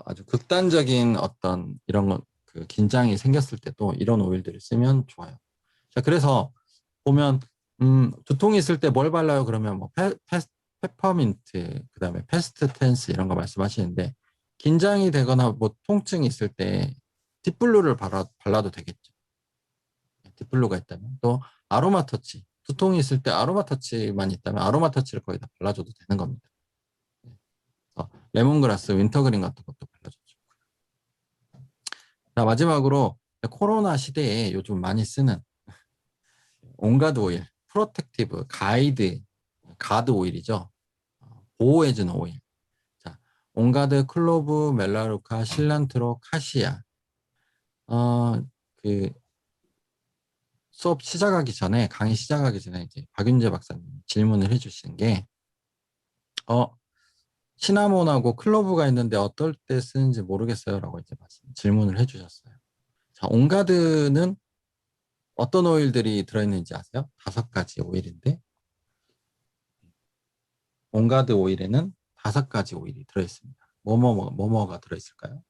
아주 극단적인 어떤 이런 그 긴장이 생겼을 때도 이런 오일들을 쓰면 좋아요. 자, 그래서 보면 두통이 있을 때 뭘 발라요? 그러면 뭐 페퍼민트, 그다음에 패스트 텐스 이런 거 말씀하시는데 긴장이 되거나 뭐 통증이 있을 때 딥블루를 발라도 되겠죠. 딥블루가 있다면 또 아로마 터치, 두통이 있을 때 아로마 터치만 있다면 아로마 터치를 거의 다 발라줘도 되는 겁니다. 그래서 레몬그라스, 윈터그린 같은 것도 발라줘도 좋고요. 자, 마지막으로 코로나 시대에 요즘 많이 쓰는 온가드 오일, 프로텍티브 가드 오일이죠. 보호해주는 오일. 자, 온가드, 클로브, 멜라루카, 실란트로, 카시아. 그 수업 시작하기 전에, 강의 시작하기 전에 이제 박윤재 박사님 질문을 해주신 게, 시나몬하고 클로브가 있는데 어떨 때 쓰는지 모르겠어요. 라고 이제 질문을 해주셨어요. 자, 온가드는 어떤 오일들이 들어있는지 아세요? 5가지 오일인데, 온가드 오일에는 5가지 오일이 들어있습니다. 뭐뭐가 들어있을까요?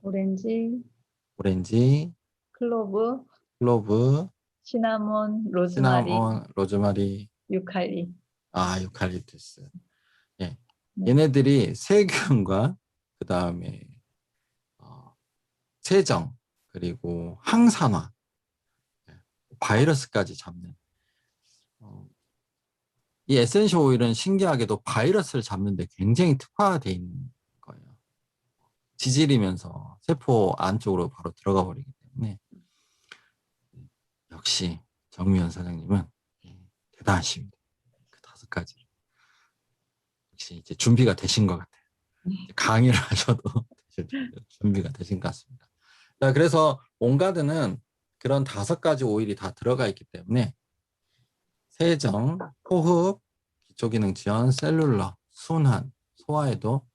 오렌지, 오렌지, 클로브, 클로브, 시나몬, 로즈마리, 시나몬, 로즈마리, 유칼리. 유칼립투스. 예. 네. 얘네들이 세균과 그 다음에 세정, 그리고 항산화, 바이러스까지 잡는. 이 에센셜 오일은 신기하게도 바이러스를 잡는 데 굉장히 특화되어 있는 거예요. 지질이면서 세포 안쪽으로 바로 들어가 버리기 때문에 역시 정미연 사장님은 대단하십니다. 그 5가지. 역시 이제 준비가 되신 것 같아요. 강의를 하셔도 준비가 되신 것 같습니다. 자, 그래서 온가드는 그런 5가지 오일이 다 들어가 있기 때문에 세정, 호흡, 기초기능 지원, 셀룰러, 순환, 소화에도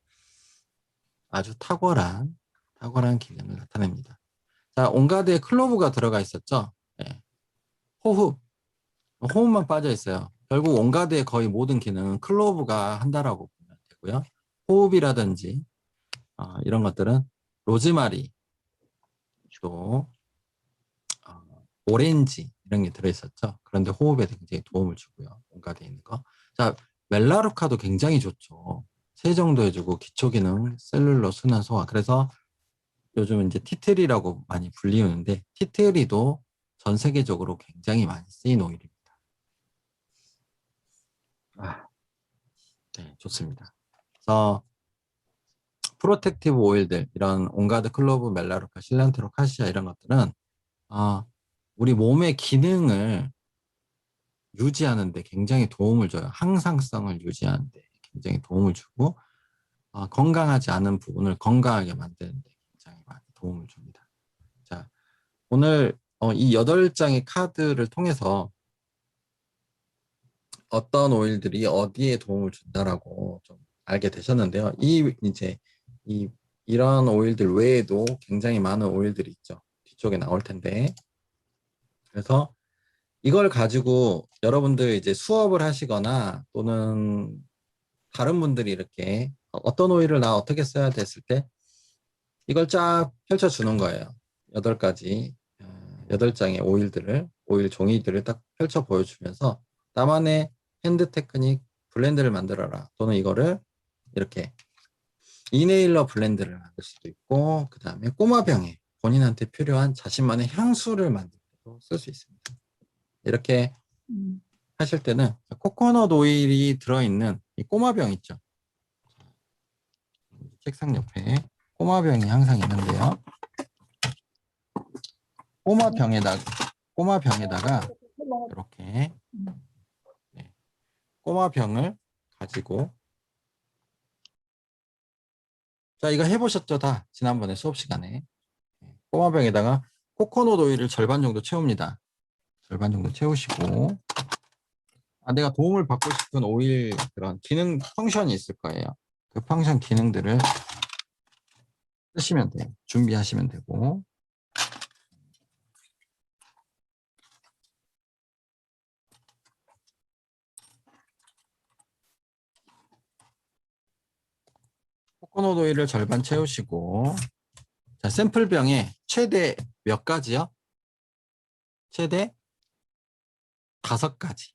아주 탁월한 기능을 나타냅니다. 자, 온가드에 클로브가 들어가 있었죠. 네. 호흡만 빠져 있어요. 결국 온가드의 거의 모든 기능은 클로브가 한다라고 보면 되고요. 호흡이라든지 이런 것들은 로즈마리, 또 오렌지 이런 게 들어있었죠. 그런데 호흡에 굉장히 도움을 주고요. 온가드에 있는 거. 자, 멜라루카도 굉장히 좋죠. 세정도 해주고 기초기능, 셀룰러, 순환, 소화. 그래서 요즘 이제 티트리라고 많이 불리우는데 티트리도 전 세계적으로 굉장히 많이 쓰인 오일입니다. 네, 좋습니다. 그래서 프로텍티브 오일들, 이런 온가드, 클로브, 멜라루카, 실란트로, 카시아 이런 것들은 우리 몸의 기능을 유지하는 데 굉장히 도움을 줘요. 항상성을 유지하는 데 굉장히 도움을 주고 건강하지 않은 부분을 건강하게 만드는 데 굉장히 많이 도움을 줍니다. 자, 오늘 이 8장의 카드를 통해서 어떤 오일들이 어디에 도움을 준다라고 좀 알게 되셨는데요. 이런 오일들 외에도 굉장히 많은 오일들이 있죠. 뒤쪽에 나올 텐데. 그래서 이걸 가지고 여러분들 이제 수업을 하시거나 또는 다른 분들이 이렇게 어떤 오일을 나 어떻게 써야 됐을 때 이걸 쫙 펼쳐주는 거예요. 8장의 오일 종이들을 딱 펼쳐 보여주면서 나만의 핸드 테크닉 블렌드를 만들어라. 또는 이거를 이렇게 이네일러 블렌드를 만들 수도 있고, 그 다음에 꼬마병에 본인한테 필요한 자신만의 향수를 만들 때도 쓸 수 있습니다. 이렇게 하실 때는 코코넛 오일이 들어있는 이 꼬마병 있죠. 책상 옆에 꼬마병이 항상 있는데요. 꼬마병에다가 이렇게 꼬마병을 가지고, 자, 이거 해보셨죠? 다 지난번에 수업 시간에. 꼬마병에다가 코코넛 오일을 절반 정도 채웁니다. 절반 정도 채우시고, 내가 도움을 받고 싶은 오일 그런 기능 펑션이 있을 거예요. 그 펑션 기능들을 쓰시면 돼요. 준비하시면 되고. 코코넛 오일을 절반 채우시고, 자, 샘플병에 최대 몇 가지요? 최대 5가지.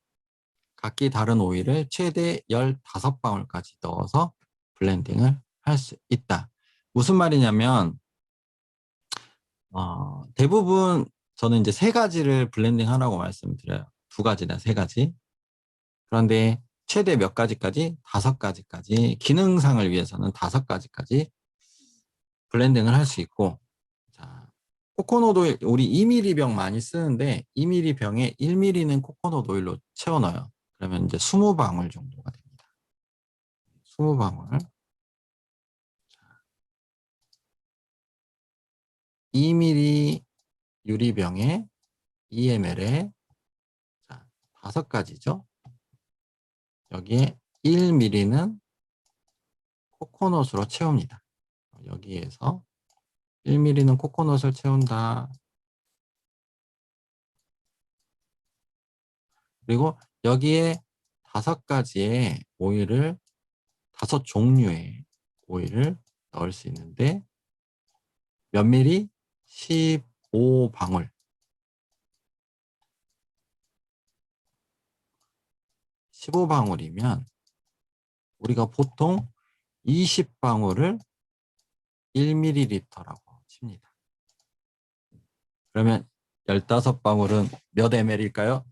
각기 다른 오일을 최대 15방울까지 넣어서 블렌딩을 할 수 있다. 무슨 말이냐면 대부분 저는 이제 세 가지를 블렌딩 하라고 말씀드려요. 두 가지나 세 가지. 그런데 최대 몇 가지까지? 5가지까지. 기능상을 위해서는 5가지까지 블렌딩을 할 수 있고, 자, 코코넛 오일, 우리 2ml 병 많이 쓰는데 2ml 병에 1ml는 코코넛 오일로 채워 넣어요. 그러면 이제 20방울 정도가 됩니다. 20방울. 2ml 유리병에 2ml에 자, 5가지죠. 여기에 1ml는 코코넛으로 채웁니다. 여기에서 1ml는 코코넛을 채운다. 그리고 여기에 5가지의 오일을 5종류의 오일을 넣을 수 있는데 몇 미리? 15방울. 15방울이면 우리가 보통 20방울을 1ml라고 칩니다. 그러면 15방울은 몇 ml일까요?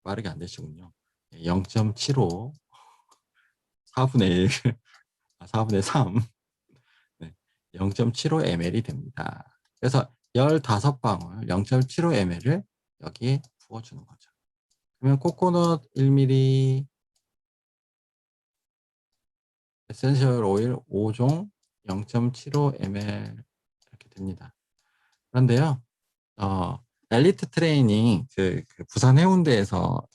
빠르게 안 되시군요. 0.75, 4분의 1, 4분의 3, 네, 0.75ml이 됩니다. 그래서 15방울, 0.75ml를 여기에 부어주는 거죠. 그러면 코코넛 1ml, 에센셜 오일 5종, 0.75ml 이렇게 됩니다. 그런데요, 엘리트 트레이닝 그 부산 해운대에서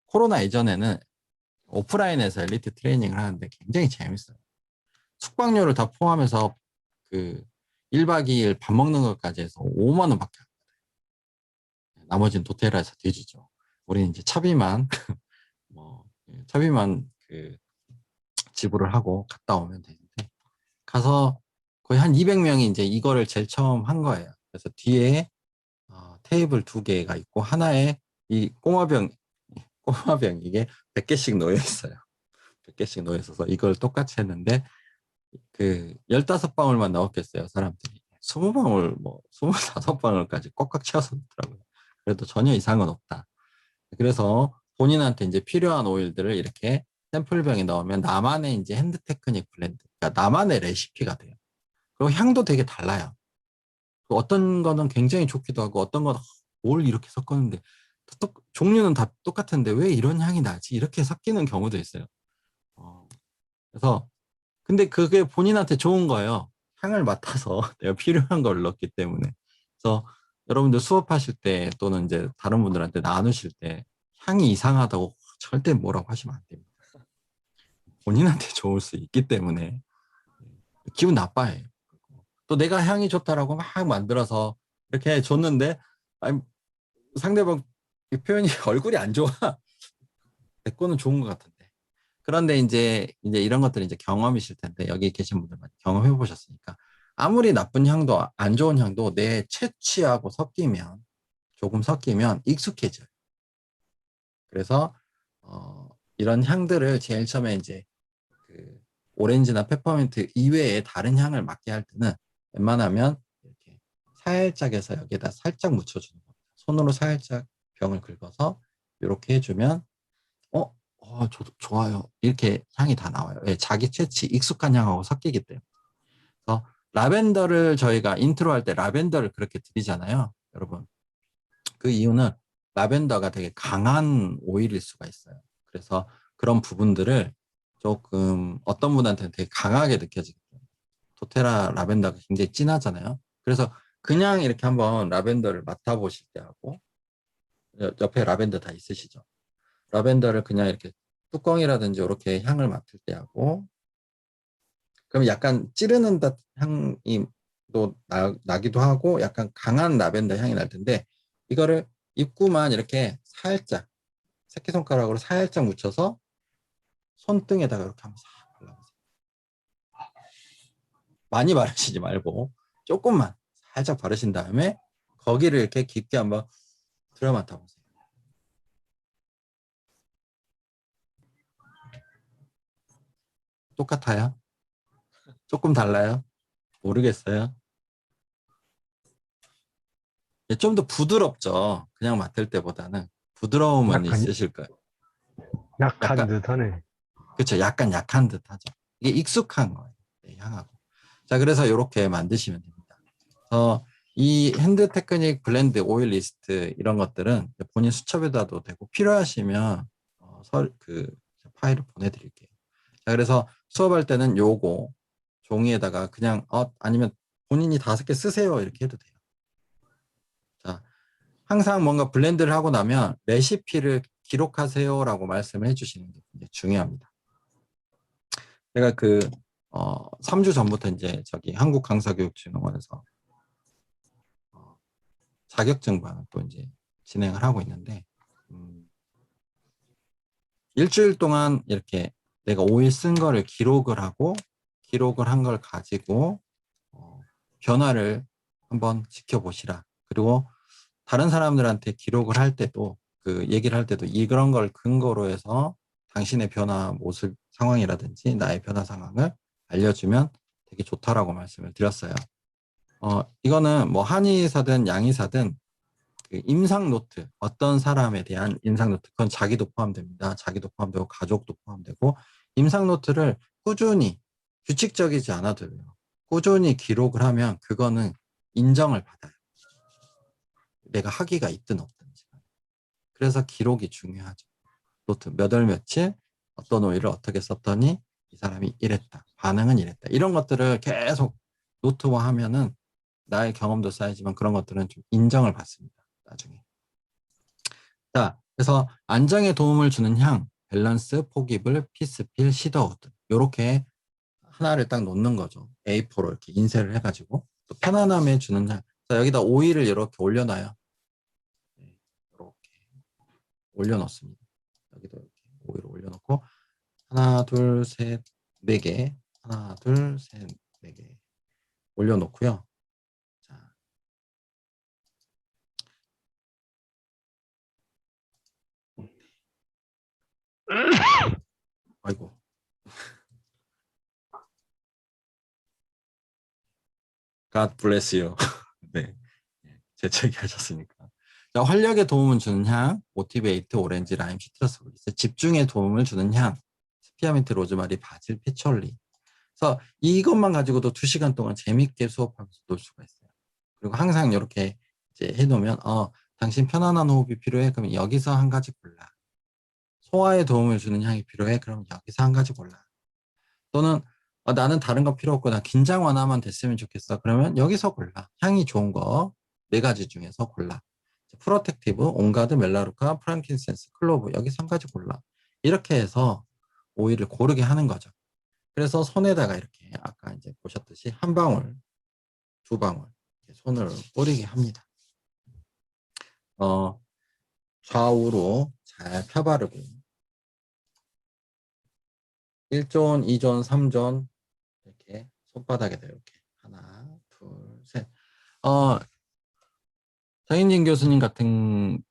코로나 이전에는 오프라인에서 엘리트 트레이닝을 하는데 굉장히 재밌어요. 숙박료를 다 포함해서 그 1박 2일 밥 먹는 것까지 해서 5만 원밖에 안 받아요. 나머지는 도테라에서 뒤지죠. 우리는 이제 차비만 차비만 그 지불을 하고 갔다 오면 되는데 가서 거의 한 200명이 이제 이거를 제일 처음 한 거예요. 그래서 뒤에 테이블 2개가 있고 하나에 이 꼬마병 이게 100개씩 놓여 있어요. 100개씩 놓여 있어서 이걸 똑같이 했는데 그 15방울만 넣었겠어요, 사람들이. 20방울, 25방울까지 꽉꽉 채워서 넣더라고요. 그래도 전혀 이상은 없다. 그래서 본인한테 이제 필요한 오일들을 이렇게 샘플병에 넣으면 나만의 이제 핸드 테크닉 블렌드, 그러니까 나만의 레시피가 돼요. 그리고 향도 되게 달라요. 어떤 거는 굉장히 좋기도 하고 어떤 건 뭘 이렇게 섞었는데 종류는 다 똑같은데 왜 이런 향이 나지? 이렇게 섞이는 경우도 있어요. 그래서 근데 그게 본인한테 좋은 거예요. 향을 맡아서 내가 필요한 걸 넣기 때문에. 그래서 여러분들 수업하실 때 또는 이제 다른 분들한테 나누실 때 향이 이상하다고 절대 뭐라고 하시면 안 됩니다. 본인한테 좋을 수 있기 때문에 기분 나빠해요. 또 내가 향이 좋다라고 막 만들어서 이렇게 줬는데 아니, 상대방 표현이 얼굴이 안 좋아. 내 거는 좋은 것 같은데. 그런데 이제 이런 것들이 이제 경험이실 텐데 여기 계신 분들 많이 경험해 보셨으니까 아무리 나쁜 향도 안 좋은 향도 내 채취하고 조금 섞이면 익숙해져요. 그래서 이런 향들을 제일 처음에 이제 그 오렌지나 페퍼민트 이외에 다른 향을 맡게 할 때는 웬만하면 이렇게 살짝 해서 여기에다 살짝 묻혀주는 겁니다. 손으로 살짝 병을 긁어서 이렇게 해주면 좋아요. 이렇게 향이 다 나와요. 예, 자기 채취 익숙한 향하고 섞이기 때문에. 그래서 라벤더를 저희가 인트로 할 때 라벤더를 그렇게 드리잖아요. 여러분. 그 이유는 라벤더가 되게 강한 오일일 수가 있어요. 그래서 그런 부분들을 조금 어떤 분한테는 되게 강하게 느껴지기 때문에. 도테라 라벤더가 굉장히 진하잖아요. 그래서 그냥 이렇게 한번 라벤더를 맡아보실 때 하고 옆에 라벤더 다 있으시죠? 라벤더를 그냥 이렇게 뚜껑이라든지 이렇게 향을 맡을 때 하고 그럼 약간 찌르는 듯 향이 또 나기도 하고 약간 강한 라벤더 향이 날 텐데 이거를 입구만 이렇게 살짝 새끼손가락으로 살짝 묻혀서 손등에다가 이렇게 한번 싹 발라보세요. 많이 바르시지 말고 조금만 살짝 바르신 다음에 거기를 이렇게 깊게 한번 들여 맡아보세요. 똑같아요? 조금 달라요? 모르겠어요. 좀 더 부드럽죠. 그냥 맡을 때보다는 부드러움은 약간, 있으실 거예요. 약한 약간 듯하네. 그렇죠. 약간 약한 듯하죠. 이게 익숙한 거예요. 네, 향하고. 자, 그래서 이렇게 만드시면 됩니다. 이 핸드 테크닉 블렌드 오일 리스트 이런 것들은 본인 수첩에다도 되고 필요하시면 그 파일을 보내드릴게요. 자, 그래서 수업할 때는 요거 종이에다가 그냥 아니면 본인이 5개 쓰세요 이렇게 해도 돼요. 자, 항상 뭔가 블렌드를 하고 나면 레시피를 기록하세요라고 말씀을 해주시는 게 굉장히 중요합니다. 제가 3주 전부터 이제 저기 한국강사교육진흥원에서 자격증반을 또 이제 진행을 하고 있는데, 일주일 동안 이렇게 내가 5일 쓴 거를 기록을 한 걸 가지고, 변화를 한번 지켜보시라. 그리고 다른 사람들한테 기록을 할 때도, 얘기를 할 때도 이런 걸 근거로 해서 당신의 변화 모습 상황이라든지 나의 변화 상황을 알려주면 되게 좋다라고 말씀을 드렸어요. 이거는 뭐 한의사든 양의사든 임상 노트, 어떤 사람에 대한 임상 노트, 그건 자기도 포함됩니다. 자기도 포함되고 가족도 포함되고 임상 노트를 꾸준히 규칙적이지 않아도 돼요. 꾸준히 기록을 하면 그거는 인정을 받아요. 내가 학위가 있든 없든지. 그래서 기록이 중요하죠. 노트 몇 월 며칠 어떤 오일을 어떻게 썼더니 이 사람이 이랬다. 반응은 이랬다. 이런 것들을 계속 노트화하면은 나의 경험도 쌓이지만 그런 것들은 좀 인정을 받습니다. 나중에. 자, 그래서 안정에 도움을 주는 향, 밸런스, 포기블, 피스필, 시더우드 이렇게 하나를 딱 놓는 거죠. A4로 이렇게 인쇄를 해가지고 또 편안함에 주는 향. 자, 여기다 오일을 이렇게 올려놔요. 네, 이렇게 올려놓습니다. 여기도 이렇게 오일을 올려놓고 하나, 둘, 셋, 네 개, 하나, 둘, 셋, 네 개 올려놓고요. 자, 아이고. God bless you. 네. 재채기 하셨으니까. 자, 활력에 도움을 주는 향, 모티베이트, 오렌지, 라임, 시트러스 블리스, 집중에 도움을 주는 향, 스피아민트, 로즈마리, 바질, 패초리. 그래서 이것만 가지고도 2시간 동안 재밌게 수업하면서 놀 수가 있어요. 그리고 항상 이렇게 이제 해놓으면, 당신 편안한 호흡이 필요해? 그러면 여기서 한 가지 골라. 소화에 도움을 주는 향이 필요해? 그럼 여기서 한 가지 골라. 또는 나는 다른 거 필요 없고 나 긴장 완화만 됐으면 좋겠어. 그러면 여기서 골라. 향이 좋은 거 4가지 중에서 골라. 프로텍티브, 온가드, 멜라루카, 프랑킨센스, 클로브 여기서 한 가지 골라. 이렇게 해서 오일을 고르게 하는 거죠. 그래서 손에다가 이렇게 아까 이제 보셨듯이 한 방울, 2방울 손을 뿌리게 합니다. 좌우로 잘 펴바르고 1존, 2존, 3존 이렇게 손바닥에다 이렇게 하나, 둘, 셋. 장인진 교수님 같은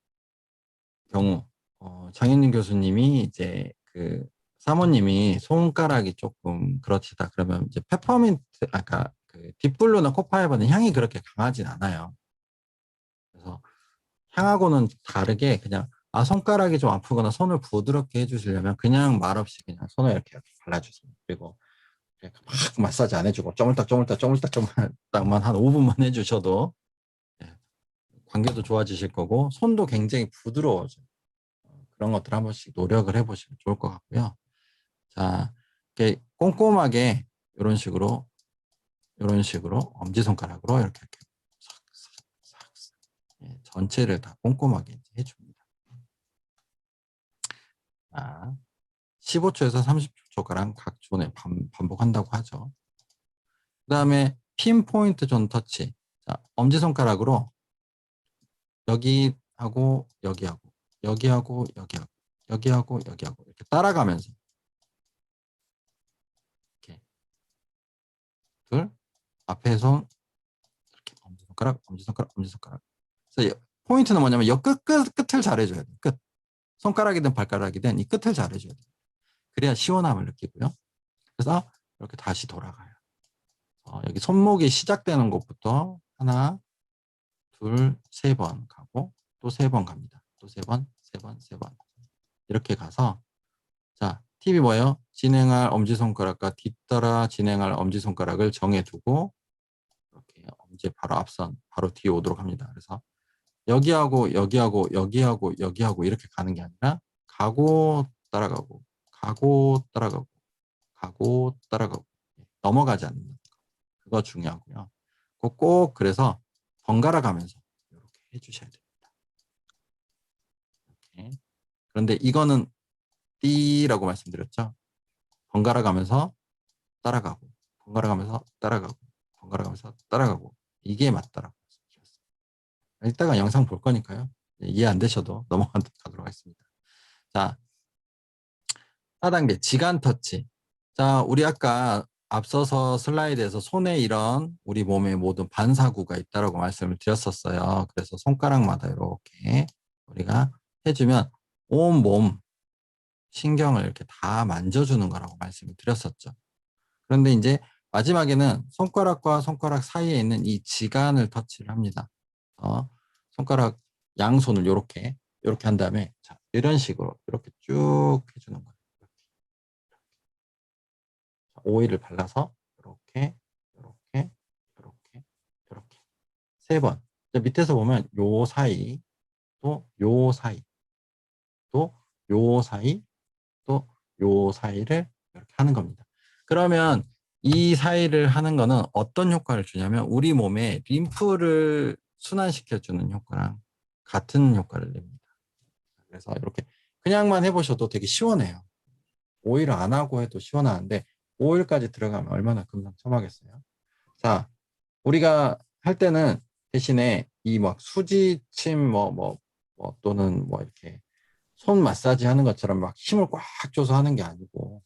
경우, 장인진 교수님이 이제 사모님이 손가락이 조금 그렇시다 그러면 이제 페퍼민트, 아까 딥블루나 코파이버는 향이 그렇게 강하진 않아요. 그래서 향하고는 다르게 그냥 손가락이 좀 아프거나 손을 부드럽게 해주시려면 그냥 말없이 그냥 손을 이렇게 발라주세요. 그리고 막 마사지 안 해주고 쪼물딱만 한 5분만 해주셔도 관계도 좋아지실 거고 손도 굉장히 부드러워져요. 그런 것들 한 번씩 노력을 해보시면 좋을 것 같고요. 자, 이렇게 꼼꼼하게 이런 식으로 엄지손가락으로 이렇게 싹싹싹 전체를 다 꼼꼼하게 해줍니다. 자, 15초에서 30초가량 각 존에 반복한다고 하죠. 그 다음에 핀포인트 존 터치. 자, 엄지손가락으로 여기하고 여기하고 여기하고 여기하고 여기하고 여기하고 이렇게 따라가면서 이렇게 둘 앞에 손 이렇게 엄지손가락 그래서 포인트는 뭐냐면 이 끝을 잘해줘야 돼요. 끝 손가락이든 발가락이든 이 끝을 잘해줘야 돼요. 그래야 시원함을 느끼고요. 그래서 이렇게 다시 돌아가요. 여기 손목이 시작되는 곳부터 하나, 둘, 세 번 가고 또 세 번 갑니다. 또 세 번, 세 번, 세 번. 이렇게 가서 자, 팁이 뭐예요? 진행할 엄지손가락과 뒤따라 진행할 엄지손가락을 정해두고 이렇게 엄지 바로 앞선, 바로 뒤에 오도록 합니다. 그래서 여기하고 여기하고 여기하고 여기하고 이렇게 가는 게 아니라 가고 따라가고 가고 따라가고 가고 따라가고 넘어가지 않는 거. 그거 중요하고요. 그거 꼭 그래서 번갈아 가면서 이렇게 해주셔야 됩니다. 이렇게. 그런데 이거는 띠라고 말씀드렸죠. 번갈아 가면서 따라가고 번갈아 가면서 따라가고 번갈아 가면서 따라가고 이게 맞다라고 말씀드렸어요. 이따가 영상 볼 거니까요. 이해 안 되셔도 넘어가도록 하겠습니다. 자, 4단계 지간 터치. 자, 우리 아까 앞서서 슬라이드에서 손에 이런 우리 몸의 모든 반사구가 있다라고 말씀을 드렸었어요. 그래서 손가락마다 이렇게 우리가 해주면 온몸 신경을 이렇게 다 만져주는 거라고 말씀을 드렸었죠. 그런데 이제 마지막에는 손가락과 손가락 사이에 있는 이 지간을 터치를 합니다. 손가락 양손을 이렇게 한 다음에 자, 이런 식으로 이렇게 쭉 해주는 거예요. 오일을 발라서 이렇게 세 번. 밑에서 보면 요 사이 또 요 사이 또 요 사이 또 요 사이를 이렇게 하는 겁니다. 그러면 이 사이를 하는 거는 어떤 효과를 주냐면 우리 몸에 림프를 순환시켜주는 효과랑 같은 효과를 냅니다. 그래서 이렇게 그냥만 해보셔도 되게 시원해요. 오일을 안 하고 해도 시원하는데 오일까지 들어가면 얼마나 금상첨화겠어요. 자, 우리가 할 때는 대신에 이 막 수지침 또는 뭐 이렇게 손 마사지 하는 것처럼 막 힘을 꽉 줘서 하는 게 아니고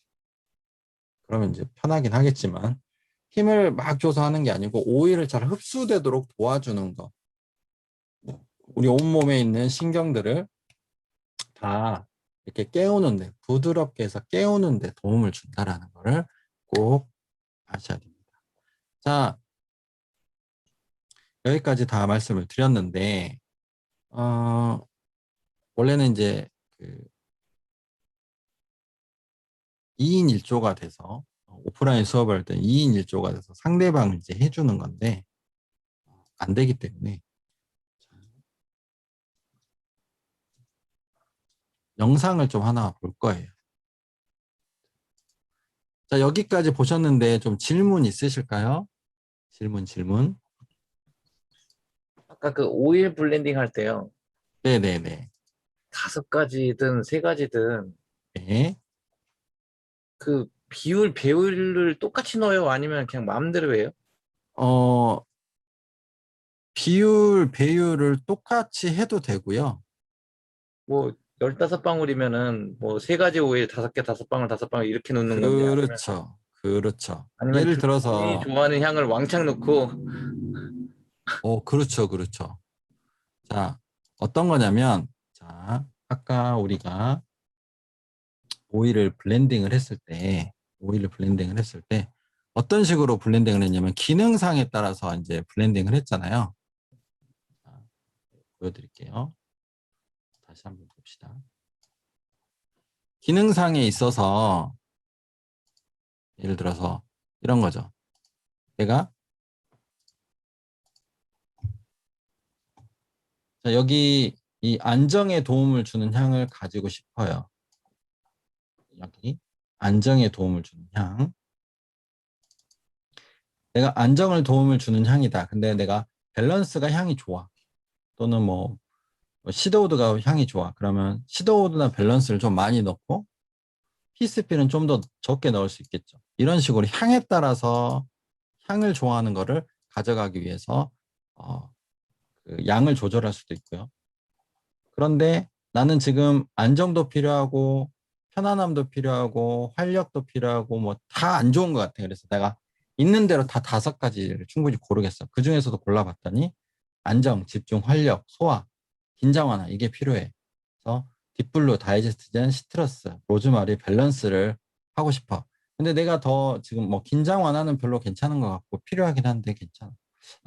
그러면 이제 편하긴 하겠지만 힘을 막 줘서 하는 게 아니고 오일을 잘 흡수되도록 도와주는 거. 우리 온몸에 있는 신경들을 다 이렇게 깨우는데 부드럽게 해서 깨우는데 도움을 준다라는 거를 꼭 아셔야 됩니다. 자, 여기까지 다 말씀을 드렸는데 원래는 이제 그 2인 1조가 돼서 오프라인 수업을 할 때 2인 1조가 돼서 상대방을 이제 해주는 건데 안 되기 때문에 영상을 좀 하나 볼 거예요. 자, 여기까지 보셨는데 좀 질문 있으실까요? 질문. 아까 그 오일 블렌딩 할 때요. 네네네. 5가지든 3가지든 네. 그 배율을 똑같이 넣어요? 아니면 그냥 마음대로 해요? 배율을 똑같이 해도 되고요. 뭐 15방울이면은 뭐 3가지 오일 5개 5방울 5방울 이렇게 넣는 건지 그렇죠. 아니면 예를 본인이 들어서 좋아하는 향을 왕창 넣고 그렇죠. 자, 어떤 거냐면 자, 아까 우리가 오일을 블렌딩을 했을 때 어떤 식으로 블렌딩을 했냐면 기능상에 따라서 이제 블렌딩을 했잖아요. 자, 보여드릴게요. 다시 한번 봅시다. 기능상에 있어서 예를 들어서 이런 거죠. 내가 자, 여기 이 안정에 도움을 주는 향을 가지고 싶어요. 여기 안정에 도움을 주는 향. 내가 안정을 도움을 주는 향이다. 근데 내가 밸런스가 향이 좋아. 또는 뭐 시드우드가 향이 좋아. 그러면 시드우드나 밸런스를 좀 많이 넣고 피스필은 좀 더 적게 넣을 수 있겠죠. 이런 식으로 향에 따라서 향을 좋아하는 거를 가져가기 위해서 그 양을 조절할 수도 있고요. 그런데 나는 지금 안정도 필요하고 편안함도 필요하고 활력도 필요하고 뭐 다 안 좋은 것 같아. 그래서 내가 있는 대로 다 5가지를 충분히 고르겠어. 그 중에서도 골라봤더니 안정, 집중, 활력, 소화, 긴장 완화 이게 필요해. 그래서 딥블루, 다이제스트젠, 시트러스, 로즈마리 밸런스를 하고 싶어. 근데 내가 더 지금 뭐 긴장 완화는 별로 괜찮은 것 같고 필요하긴 한데 괜찮아.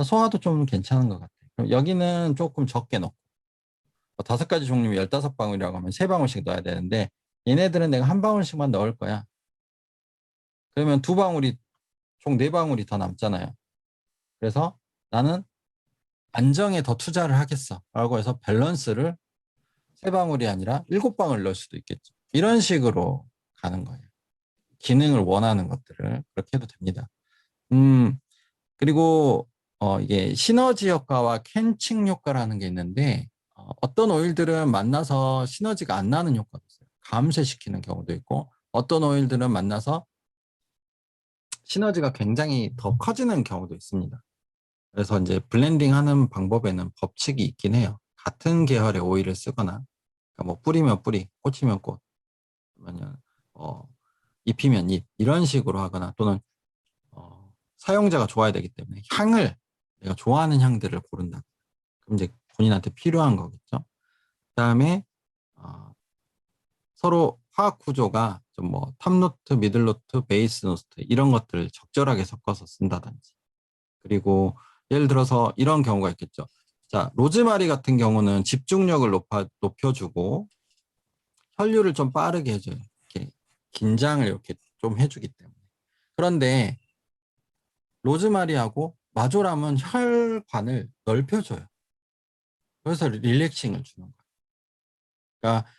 소화도 좀 괜찮은 것 같아. 그럼 여기는 조금 적게 넣고 5가지 종류 15방울이라고 하면 3방울씩 넣어야 되는데 얘네들은 내가 1방울씩만 넣을 거야. 그러면 2방울이 총 4방울이 더 남잖아요. 그래서 나는 안정에 더 투자를 하겠어 라고 해서 밸런스를 3방울이 아니라 7방울 넣을 수도 있겠죠. 이런 식으로 가는 거예요. 기능을 원하는 것들을 그렇게 해도 됩니다. 그리고 이게 시너지 효과와 캔칭 효과라는 게 있는데 어떤 오일들은 만나서 시너지가 안 나는 효과도 있어요. 감쇄시키는 경우도 있고 어떤 오일들은 만나서 시너지가 굉장히 더 커지는 경우도 있습니다. 그래서 이제 블렌딩하는 방법에는 법칙이 있긴 해요. 같은 계열의 오일을 쓰거나 그러니까 뭐 뿌리면 뿌리, 꽂히면 꽃, 아니면 잎이면 잎 이런 식으로 하거나 또는 사용자가 좋아야 되기 때문에 향을 내가 좋아하는 향들을 고른다. 그럼 이제 본인한테 필요한 거겠죠. 그다음에 서로 화학 구조가 좀 뭐 탑노트, 미들노트, 베이스 노트 이런 것들을 적절하게 섞어서 쓴다든지. 그리고 예를 들어서 이런 경우가 있겠죠. 자, 로즈마리 같은 경우는 집중력을 높여주고 혈류를 좀 빠르게 해줘요. 이렇게 긴장을 이렇게 좀 해주기 때문에. 그런데 로즈마리하고 마조람은 혈관을 넓혀줘요. 그래서 릴렉싱을 주는 거예요. 그러니까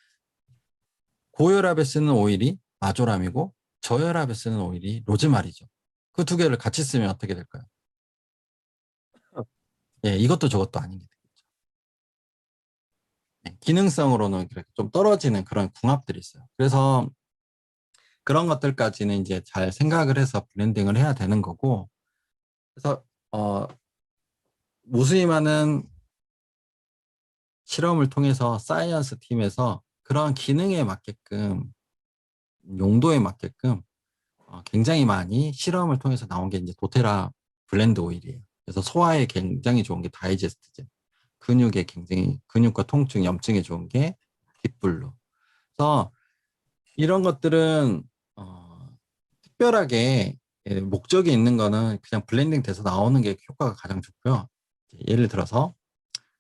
고혈압에 쓰는 오일이 마조람이고 저혈압에 쓰는 오일이 로즈마리죠. 그 2개를 같이 쓰면 어떻게 될까요? 예, 이것도 저것도 아닌 게 되겠죠. 네, 기능성으로는 이렇게 좀 떨어지는 그런 궁합들이 있어요. 그래서 그런 것들까지는 이제 잘 생각을 해서 블렌딩을 해야 되는 거고, 그래서 무수히 많은 실험을 통해서 사이언스 팀에서 그런 기능에 맞게끔 용도에 맞게끔 굉장히 많이 실험을 통해서 나온 게 이제 도테라 블렌드 오일이에요. 그래서 소화에 굉장히 좋은 게 다이제스트제, 근육에 굉장히 근육과 통증, 염증에 좋은 게 딥블루. 그래서 이런 것들은 특별하게 목적이 있는 거는 그냥 블렌딩 돼서 나오는 게 효과가 가장 좋고요. 예를 들어서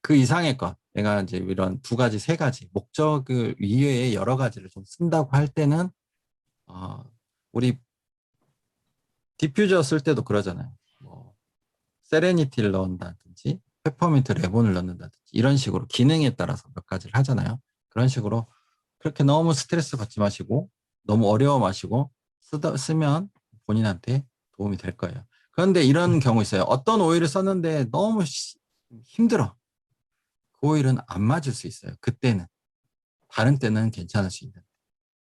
그 이상의 것, 내가 이제 이런 2가지, 3가지 목적을 이외에 여러 가지를 좀 쓴다고 할 때는 우리 디퓨저 쓸 때도 그러잖아요. 뭐 세레니티를 넣는다든지 페퍼민트 레몬을 넣는다든지 이런 식으로 기능에 따라서 몇 가지를 하잖아요. 그런 식으로 그렇게 너무 스트레스 받지 마시고 너무 어려워 마시고 쓰면 본인한테 도움이 될 거예요. 그런데 이런 경우 있어요. 어떤 오일을 썼는데 너무 힘들어. 그 오일은 안 맞을 수 있어요. 그때는. 다른 때는 괜찮을 수 있는데.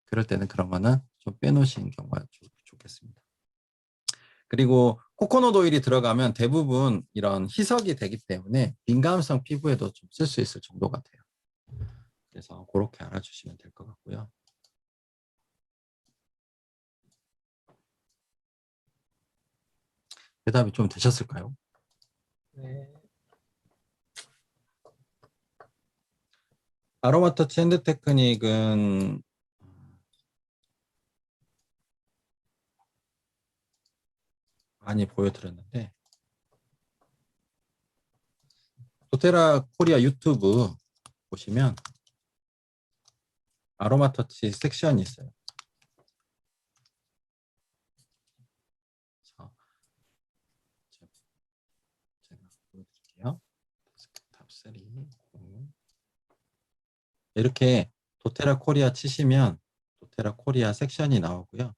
그럴 때는 그런 거는 좀 빼놓으시는 경우가 좋겠습니다. 그리고 코코넛 오일이 들어가면 대부분 이런 희석이 되기 때문에 민감성 피부에도 좀 쓸 수 있을 정도 같아요. 그래서 그렇게 알아주시면 될 것 같고요. 대답이 좀 되셨을까요? 네. 아로마 터치 핸드 테크닉은 많이 보여드렸는데 도테라 코리아 유튜브 보시면 아로마 터치 섹션이 있어요. 제가 보여드릴게요. 탑 3. 이렇게 도테라 코리아 치시면 도테라 코리아 섹션이 나오고요.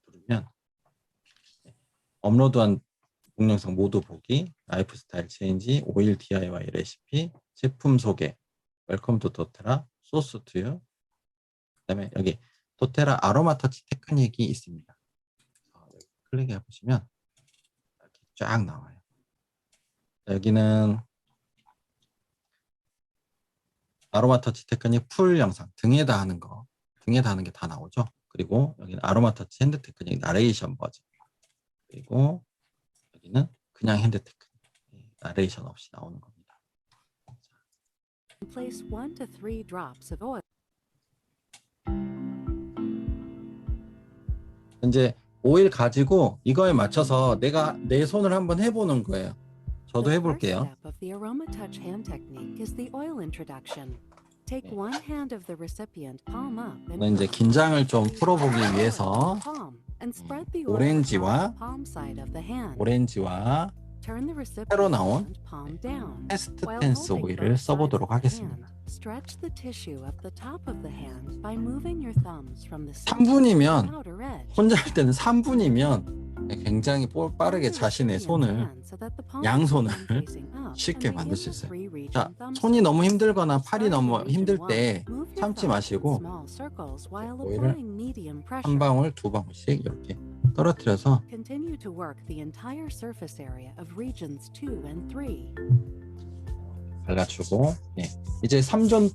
누르면 업로드한 동영상 모두 보기, 라이프 스타일 체인지, 오일 DIY 레시피, 제품 소개, 웰컴 투 도테라, 소스 투유, 그다음에 여기 도테라 아로마 터치 테크닉이 있습니다. 여기 클릭해 보시면 이렇게 쫙 나와요. 여기는 아로마 터치 테크닉 풀 영상, 등에다 하는 거, 등에다 하는 게 다 나오죠. 그리고 여기는 아로마 터치 핸드 테크닉 나레이션 버전, 그리고 여기는 그냥 핸드 테크닉, 나레이션 없이 나오는 겁니다. Place 1 to 3 drops of oil. 이제 오일 가지고 이거에 맞춰서 내가 내 손을 한번 해보는 거예요. 저도 The first 해볼게요. step of the AromaTouch hand technique is the oil introduction. Take one hand of the recipient palm up and 저는 이제 긴장을 좀 풀어보기 위해서 palm and spread the oil 오렌지와 across the palm side of the hand. 오렌지와 Turn the recipient 새로 나온 hand palm down. 패스트 While 텐스 holding 오일을 both sides 써보도록 of the 하겠습니다. hand, stretch the tissue of the top of the hand by moving your thumbs from the 3분이면 outer edge. 혼자 할 때는 3분이면 굉장히 빠르게 자신의 손을 양손을 쉽게 만들 수 있어요. 자, 손이 너무 힘들거나 팔이 너무 힘들 때 참지 마시고 오일을 한 방울, 두 방울씩 이렇게 떨어뜨려서 Continue to work the entire surface area of regions 2 and 3. 발라주고, 예. 이제 3존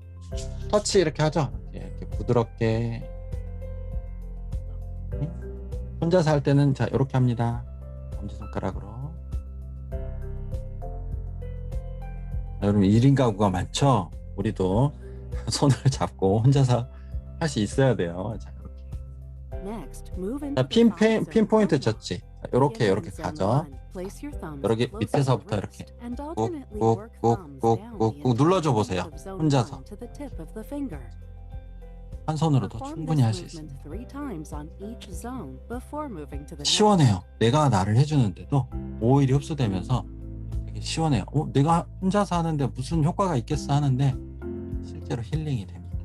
터치 이렇게 하죠. 이렇게 부드럽게. 혼자서 할 때는 자 이렇게 합니다. 엄지손가락으로. 여러분 1인 가구가 많죠? 우리도 손을 잡고 혼자서 할 수 있어야 돼요. 자, 이렇게. Next, move into 자, the top zone 핀포인트 of the 쳤지. 자, 이렇게 Begin in 가죠. zone 1. Place your thumbs 여기 close to 밑에서부터 the 이렇게 wrist and alternately work thumbs 꾹꾹꾹꾹 down the 꾹꾹 눌러줘 entire 보세요. length of zone 혼자서. 1 to the tip of the finger. 한 손으로도 Perform 충분히 할 this 수 있습니다. movement 3 times on each zone before moving to the next. 시원해요. 내가 나를 해주는데도 오일이 흡수되면서 되게 시원해요. 내가 혼자서 하는데 무슨 효과가 있겠어 하는데 실제로 힐링이 됩니다.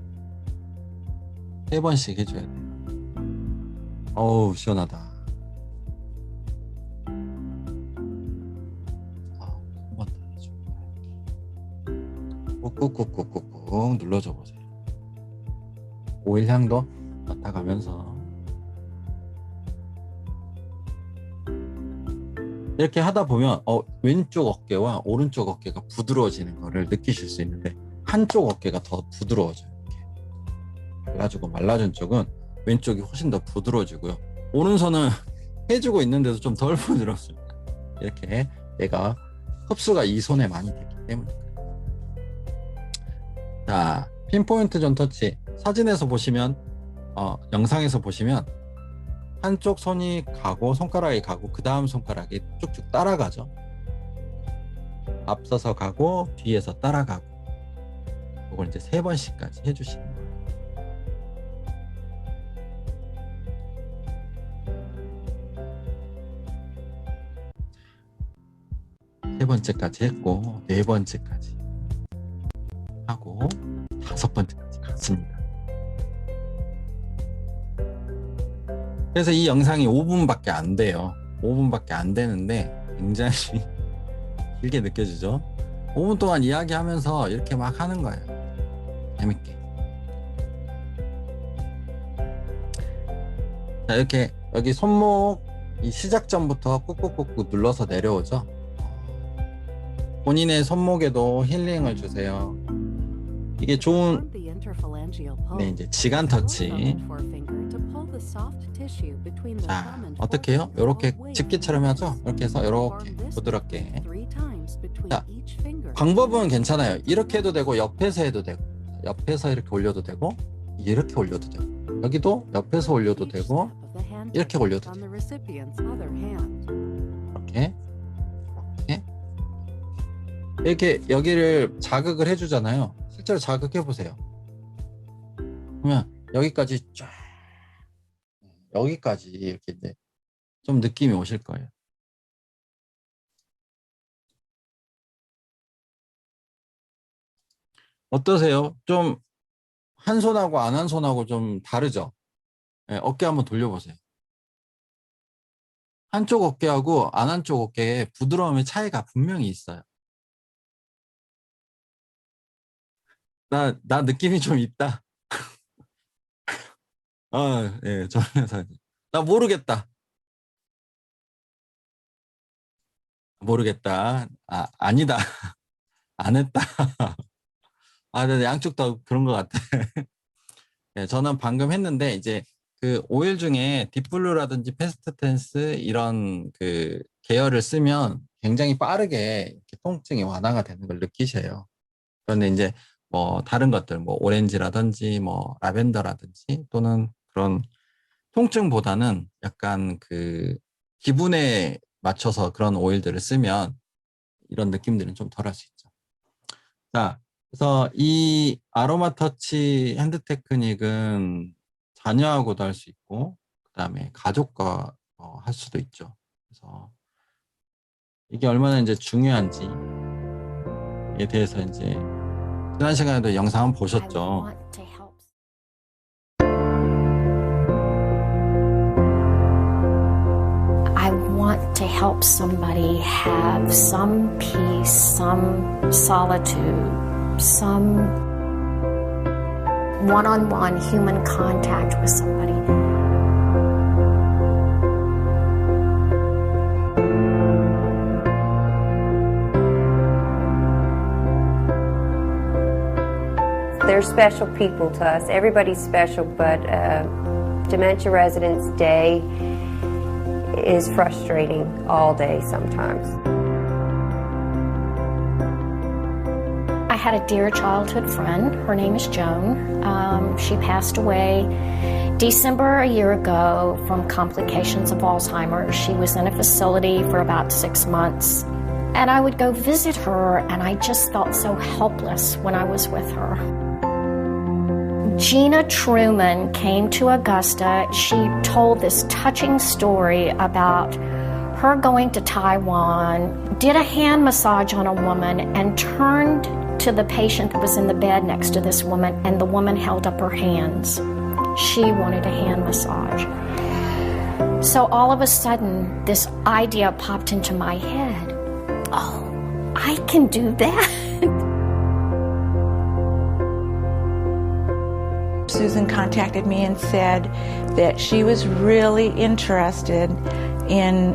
3번씩 해줘야 돼요. 어우 시원하다. 한 번 더 해줘. 꾹꾹꾹꾹꾹꾹 눌러줘 보세요. 오일 향도 맡아가면서 이렇게 하다 보면 왼쪽 어깨와 오른쪽 어깨가 부드러워지는 거를 느끼실 수 있는데 한쪽 어깨가 더 부드러워져요. 이렇게 말라주고 말라준 쪽은 왼쪽이 훨씬 더 부드러워지고요. 오른손은 해주고 있는데도 좀 덜 부드럽습니다. 이렇게 내가 흡수가 이 손에 많이 됐기 때문에. 자, 핀포인트 존 터치 사진에서 보시면 영상에서 보시면 한쪽 손이 가고 손가락이 가고 그 다음 손가락이 쭉쭉 따라가죠. 앞서서 가고 뒤에서 따라가고 그걸 이제 3번씩까지 해주시는 거예요. 세 번째까지 했고 4번째까지 하고 5번째까지 갔습니다. 그래서 이 영상이 5분밖에 안 돼요. 5분밖에 안 되는데 굉장히 길게 느껴지죠. 5분 동안 이야기하면서 이렇게 막 하는 거예요. 재밌게. 자, 이렇게 여기 손목 이 시작 전부터 꾹꾹꾹꾹 눌러서 내려오죠. 본인의 손목에도 힐링을 주세요. 이게 좋은 네, 이제 지간 터치. 자, 어떻게 해요? 이렇게 집게처럼 하죠? 이렇게 해서 이렇게 부드럽게. 자, 방법은 괜찮아요. 이렇게 해도 되고 옆에서 해도 되고 옆에서 이렇게 올려도 되고 이렇게 올려도 되고 여기도 옆에서 올려도 되고 이렇게 올려도 돼요. 이렇게 여기를 자극을 해주잖아요. 실제로 자극해 보세요. 그러면 여기까지 쫙 여기까지 이렇게 이제 좀 느낌이 오실 거예요. 어떠세요? 좀 한 손하고 안 한 손하고 좀 다르죠? 네, 어깨 한번 돌려보세요. 한쪽 어깨하고 안 한쪽 어깨에 부드러움의 차이가 분명히 있어요. 나 느낌이 좀 있다. 예, 저는 나 모르겠다. 아니다. 안 했다. 네, 양쪽 다 그런 것 같아. 네, 저는 방금 했는데 이제 그 오일 중에 딥블루라든지 패스트 텐스 이런 그 계열을 쓰면 굉장히 빠르게 이렇게 통증이 완화가 되는 걸 느끼셔요. 그런데 이제 뭐 다른 것들 뭐 오렌지라든지 뭐 라벤더라든지 또는 그런 통증보다는 약간 그 기분에 맞춰서 그런 오일들을 쓰면 이런 느낌들은 좀 덜할 수 있죠. 자, 그래서 이 아로마 터치 핸드 테크닉은 자녀하고도 할 수 있고, 그 다음에 가족과 할 수도 있죠. 그래서 이게 얼마나 이제 중요한지에 대해서 이제 지난 시간에도 영상 한번 I 보셨죠. want to help. I want to help somebody have some peace, some solitude, some one-on-one human contact with somebody. They're special people to us. Everybody's special, but Dementia Residents Day is frustrating all day sometimes. I had a dear childhood friend. Her name is Joan. She passed away December a year ago from complications of Alzheimer's. She was in a facility for about 6 months. And I would go visit her, and I just felt so helpless when I was with her. Gina Truman came to Augusta. She told this touching story about her going to Taiwan, did a hand massage on a woman, and turned to the patient that was in the bed next to this woman, and the woman held up her hands. She wanted a hand massage. So all of a sudden, this idea popped into my head. Oh, I can do that. Susan contacted me and said that she was really interested in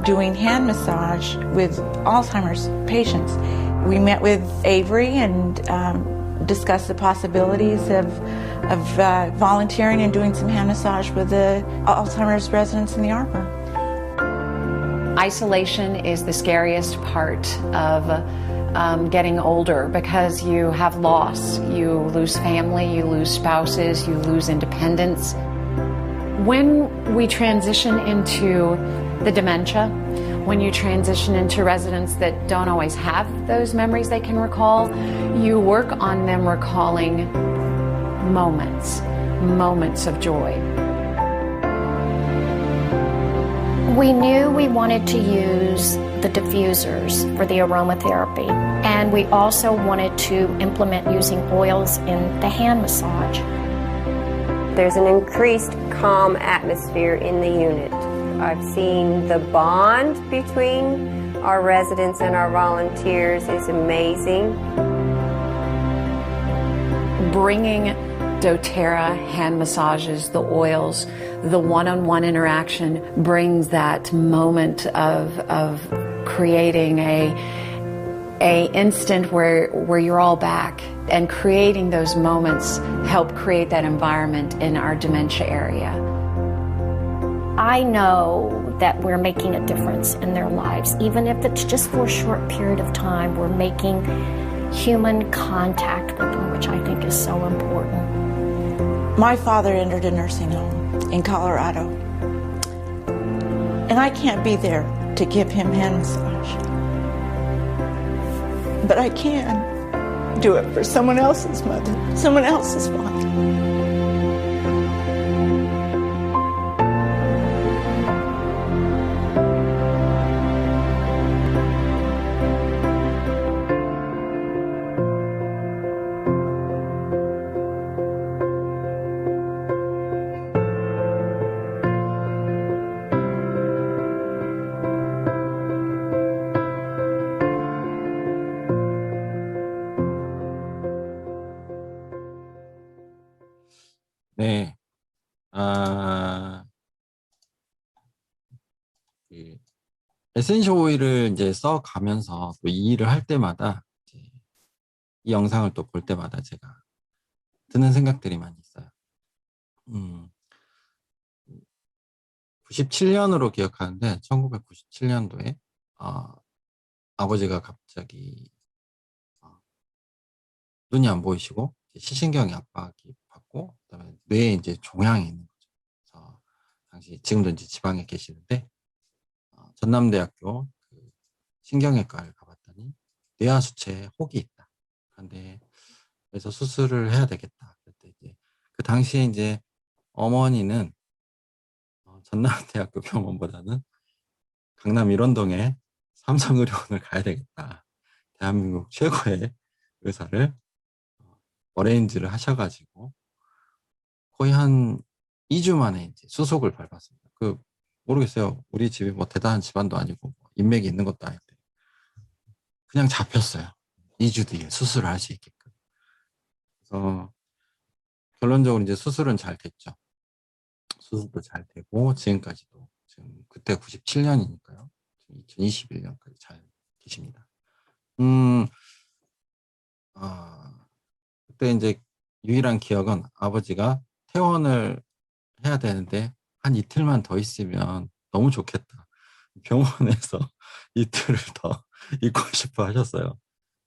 doing hand massage with Alzheimer's patients. We met with Avery and discussed the possibilities of volunteering and doing some hand massage with the Alzheimer's residents in the Arbor. Isolation is the scariest part of getting older because you have loss. You lose family, you lose spouses, you lose independence. When we transition into the dementia, when you transition into residents that don't always have those memories they can recall, you work on them recalling moments of joy. We knew we wanted to use the diffusers for the aromatherapy, and we also wanted to implement using oils in the hand massage. There's an increased calm atmosphere in the unit. I've seen the bond between our residents and our volunteers is amazing. Bringing doTERRA hand massages, the oils, the one-on-one interaction brings that moment of creating a instant where you're all back, and creating those moments help create that environment in our dementia area. I know that we're making a difference in their lives, even if it's just for a short period of time. We're making human contact with them, which I think is so important. My father entered a nursing home in Colorado, and I can't be there to give him hand massage, but I can do it for someone else's mother, someone else's father. 네. 에센셜 오일을 이제 써가면서 또 이 일을 할 때마다 이제 이 영상을 또 볼 때마다 제가 드는 생각들이 많이 있어요. 97년으로 기억하는데 1997년도에 아버지가 갑자기 눈이 안 보이시고 시신경이 압박이 받고 그다음에 뇌에 이제 종양이 있는 거죠. 그래서 당시 지금도 이제 지방에 계시는데 전남대학교 그 신경외과를 가봤더니 뇌하수체에 혹이 있다. 그런데 그래서 수술을 해야 되겠다. 그때 이제 그 당시에 이제 어머니는 전남대학교 병원보다는 강남 일원동에 삼성의료원을 가야 되겠다. 대한민국 최고의 의사를 어레인지를 하셔가지고 거의 한 2주 만에 이제 수속을 밟았습니다. 모르겠어요. 우리 집이 뭐 대단한 집안도 아니고 인맥이 있는 것도 아닌데 그냥 잡혔어요. 2주 뒤에 수술을 할 수 있게끔. 그래서 결론적으로 이제 수술은 잘 됐죠. 수술도 잘 되고 지금까지도 지금 그때 97년이니까요. 2021년까지 잘 계십니다. 그때 이제 유일한 기억은 아버지가 퇴원을 해야 되는데 한 이틀만 더 있으면 너무 좋겠다. 병원에서 이틀을 더 있고 싶어 하셨어요.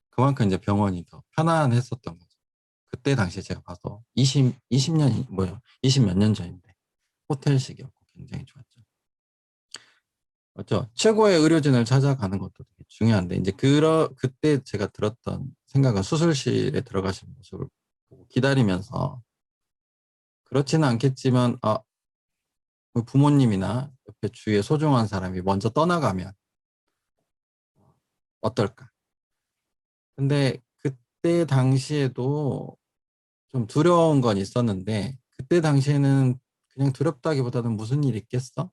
그만큼 이제 병원이 더 편안했었던 거죠. 그때 당시에 제가 봐서 20년, 20몇 년 전인데 호텔식이었고 굉장히 좋았죠. 맞죠? 최고의 의료진을 찾아가는 것도 되게 중요한데, 이제 그때 제가 들었던 생각은 수술실에 들어가시는 모습을 보고 기다리면서, 그렇지는 않겠지만, 부모님이나 옆에 주위에 소중한 사람이 먼저 떠나가면 어떨까? 근데 그때 당시에도 좀 두려운 건 있었는데, 그때 당시에는 그냥 두렵다기보다는 무슨 일 있겠어?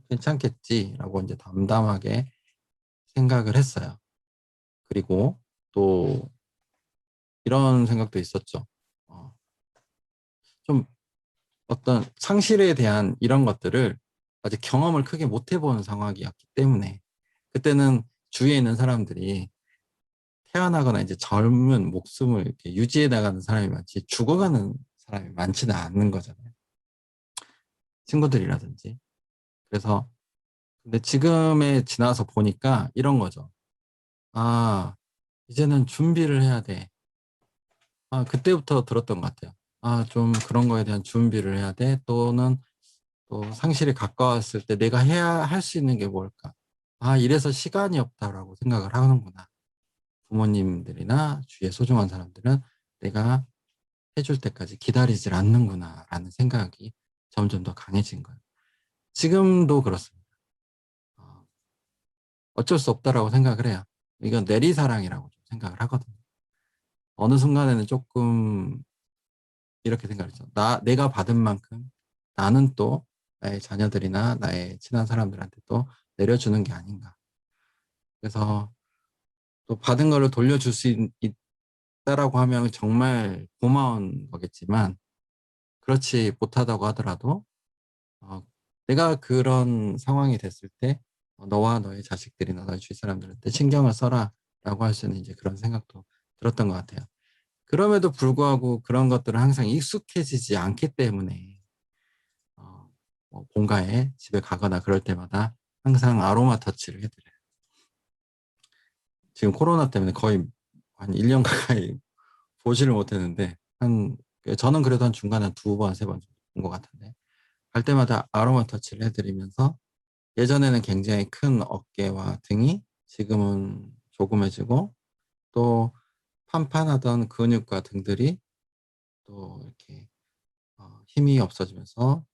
괜찮겠지라고 이제 담담하게 생각을 했어요. 그리고 또 이런 생각도 있었죠. 좀 어떤 상실에 대한 이런 것들을 아직 경험을 크게 못 해본 상황이었기 때문에 그때는 주위에 있는 사람들이 태어나거나 이제 젊은 목숨을 이렇게 유지해 나가는 사람이 많지 죽어가는 사람이 많지는 않는 거잖아요. 친구들이라든지. 그래서 근데 지금에 지나서 보니까 이런 거죠. 이제는 준비를 해야 돼. 그때부터 들었던 것 같아요. 좀 그런 거에 대한 준비를 해야 돼. 또는 또 상실이 가까웠을 때 내가 할 수 있는 게 뭘까? 이래서 시간이 없다라고 생각을 하는구나. 부모님들이나 주위에 소중한 사람들은 내가 해줄 때까지 기다리질 않는구나 라는 생각이 점점 더 강해진 거예요. 지금도 그렇습니다. 어쩔 수 없다라고 생각을 해요. 이건 내리사랑이라고 좀 생각을 하거든요. 어느 순간에는 조금 이렇게 생각했죠. 내가 받은 만큼 나는 또 나의 자녀들이나 나의 친한 사람들한테 또 내려주는 게 아닌가. 그래서 또 받은 거를 돌려줄 수 있다라고 하면 정말 고마운 거겠지만 그렇지 못하다고 하더라도 내가 그런 상황이 됐을 때 너와 너의 자식들이나 너의 주위 사람들한테 신경을 써라 라고 할 수 있는 이제 그런 생각도 들었던 것 같아요. 그럼에도 불구하고 그런 것들은 항상 익숙해지지 않기 때문에 본가에 집에 가거나 그럴 때마다 항상 아로마 터치를 해드려요. 지금 코로나 때문에 거의 한 1년 가까이 보지를 못했는데 저는 그래도 한 중간에 한 2번, 3번 본 것 같은데 갈 때마다 아로마 터치를 해드리면서 예전에는 굉장히 큰 어깨와 등이 지금은 조그매지고 또 판판하던 근육과 등들이 또 이렇게 힘이 없어지면서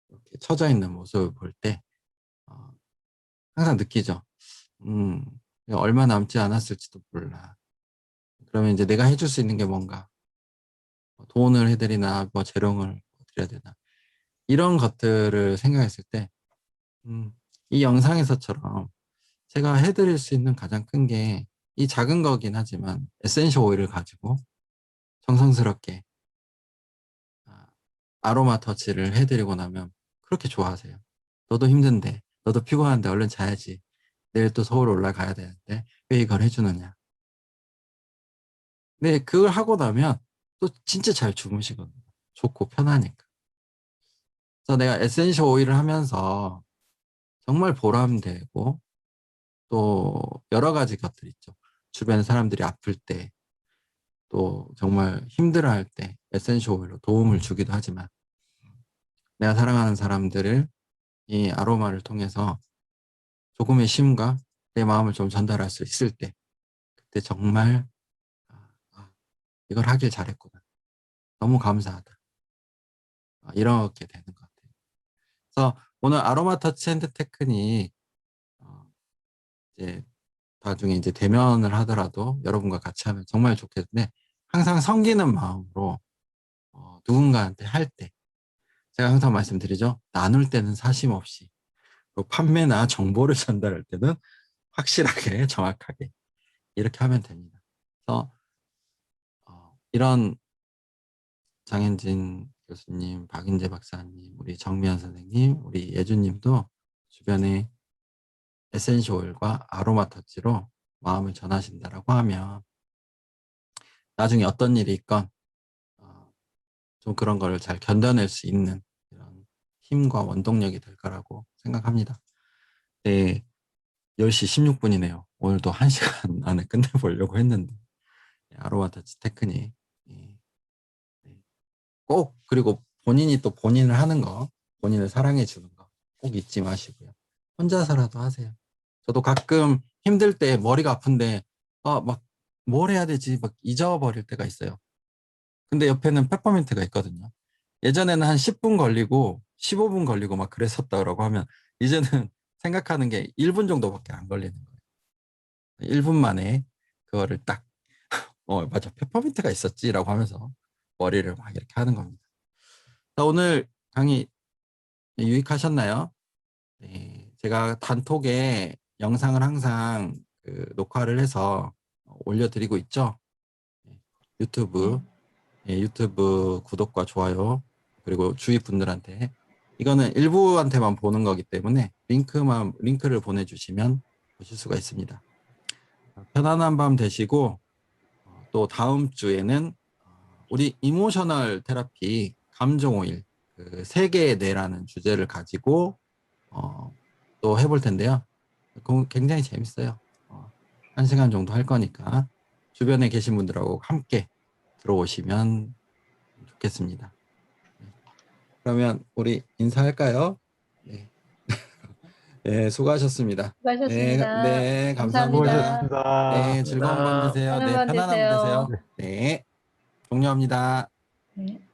이렇게 처져 있는 모습을 볼 때 항상 느끼죠. 얼마 남지 않았을지도 몰라. 그러면 이제 내가 해줄 수 있는 게 뭔가 돈을 해드리나 뭐 재롱을 드려야 되나 이런 것들을 생각했을 때 이 영상에서처럼 제가 해드릴 수 있는 가장 큰 게 이 작은 거긴 하지만 에센셜 오일을 가지고 정성스럽게 아로마 터치를 해드리고 나면 그렇게 좋아하세요. 너도 힘든데, 너도 피곤한데 얼른 자야지. 내일 또 서울 올라가야 되는데 왜 이걸 해주느냐. 근데 그걸 하고 나면 또 진짜 잘 주무시거든요. 좋고 편하니까. 그래서 내가 에센셜 오일을 하면서 정말 보람되고 또 여러 가지 것들 있죠. 주변 사람들이 아플 때 또 정말 힘들어할 때 에센셜 오일로 도움을 주기도 하지만 내가 사랑하는 사람들을 이 아로마를 통해서 조금의 쉼과 내 마음을 좀 전달할 수 있을 때, 그때 정말 이걸 하길 잘했구나. 너무 감사하다. 이렇게 되는 것 같아요. 그래서 오늘 아로마 터치 핸드 테크닉 이제 나중에 이제 대면을 하더라도 여러분과 같이 하면 정말 좋겠는데, 항상 섬기는 마음으로 누군가한테 할 때, 제가 항상 말씀드리죠. 나눌 때는 사심 없이, 그리고 판매나 정보를 전달할 때는 확실하게 정확하게 이렇게 하면 됩니다. 그래서 이런 장현진 교수님, 박인재 박사님, 우리 정미연 선생님, 우리 예주님도 주변에 에센셜 오일과 아로마 터치로 마음을 전하신다라고 하면 나중에 어떤 일이 있건 좀 그런 걸 잘 견뎌낼 수 있는 이런 힘과 원동력이 될 거라고 생각합니다. 네, 10시 16분이네요. 오늘도 1시간 안에 끝내보려고 했는데 아로마 터치 테크닉 꼭, 그리고 본인이 또 본인을 하는 거, 본인을 사랑해 주는 거 꼭 잊지 마시고요. 혼자서라도 하세요. 저도 가끔 힘들 때, 머리가 아픈데 막 뭘 해야 되지 막 잊어버릴 때가 있어요. 근데 옆에는 페퍼민트가 있거든요. 예전에는 한 10분 걸리고 15분 걸리고 막 그랬었다고 하면 이제는 생각하는 게 1분 정도밖에 안 걸리는 거예요. 1분 만에 그거를 딱 맞아, 페퍼민트가 있었지라고 하면서 머리를 막 이렇게 하는 겁니다. 자, 오늘 강의 유익하셨나요? 네, 제가 단톡에 영상을 항상 녹화를 해서 올려드리고 있죠. 유튜브 구독과 좋아요, 그리고 주위 분들한테, 이거는 일부한테만 보는 거기 때문에 링크를 보내주시면 보실 수가 있습니다. 편안한 밤 되시고, 또 다음 주에는 우리 이모셔널 테라피 감정 오일 세계의 뇌라는 주제를 가지고 또 해볼 텐데요. 굉장히 재밌어요. 1시간 정도 할 거니까 주변에 계신 분들하고 함께 들어오시면 좋겠습니다. 그러면 우리 인사할까요? 네. 네, 수고하셨습니다. 수고하셨습니다. 네, 감사합니다. 수고하셨습니다. 네, 즐거운 밤 되세요. 네, 편안한 밤 편안한 밤 되세요. 되세요. 네, 종료합니다. 네.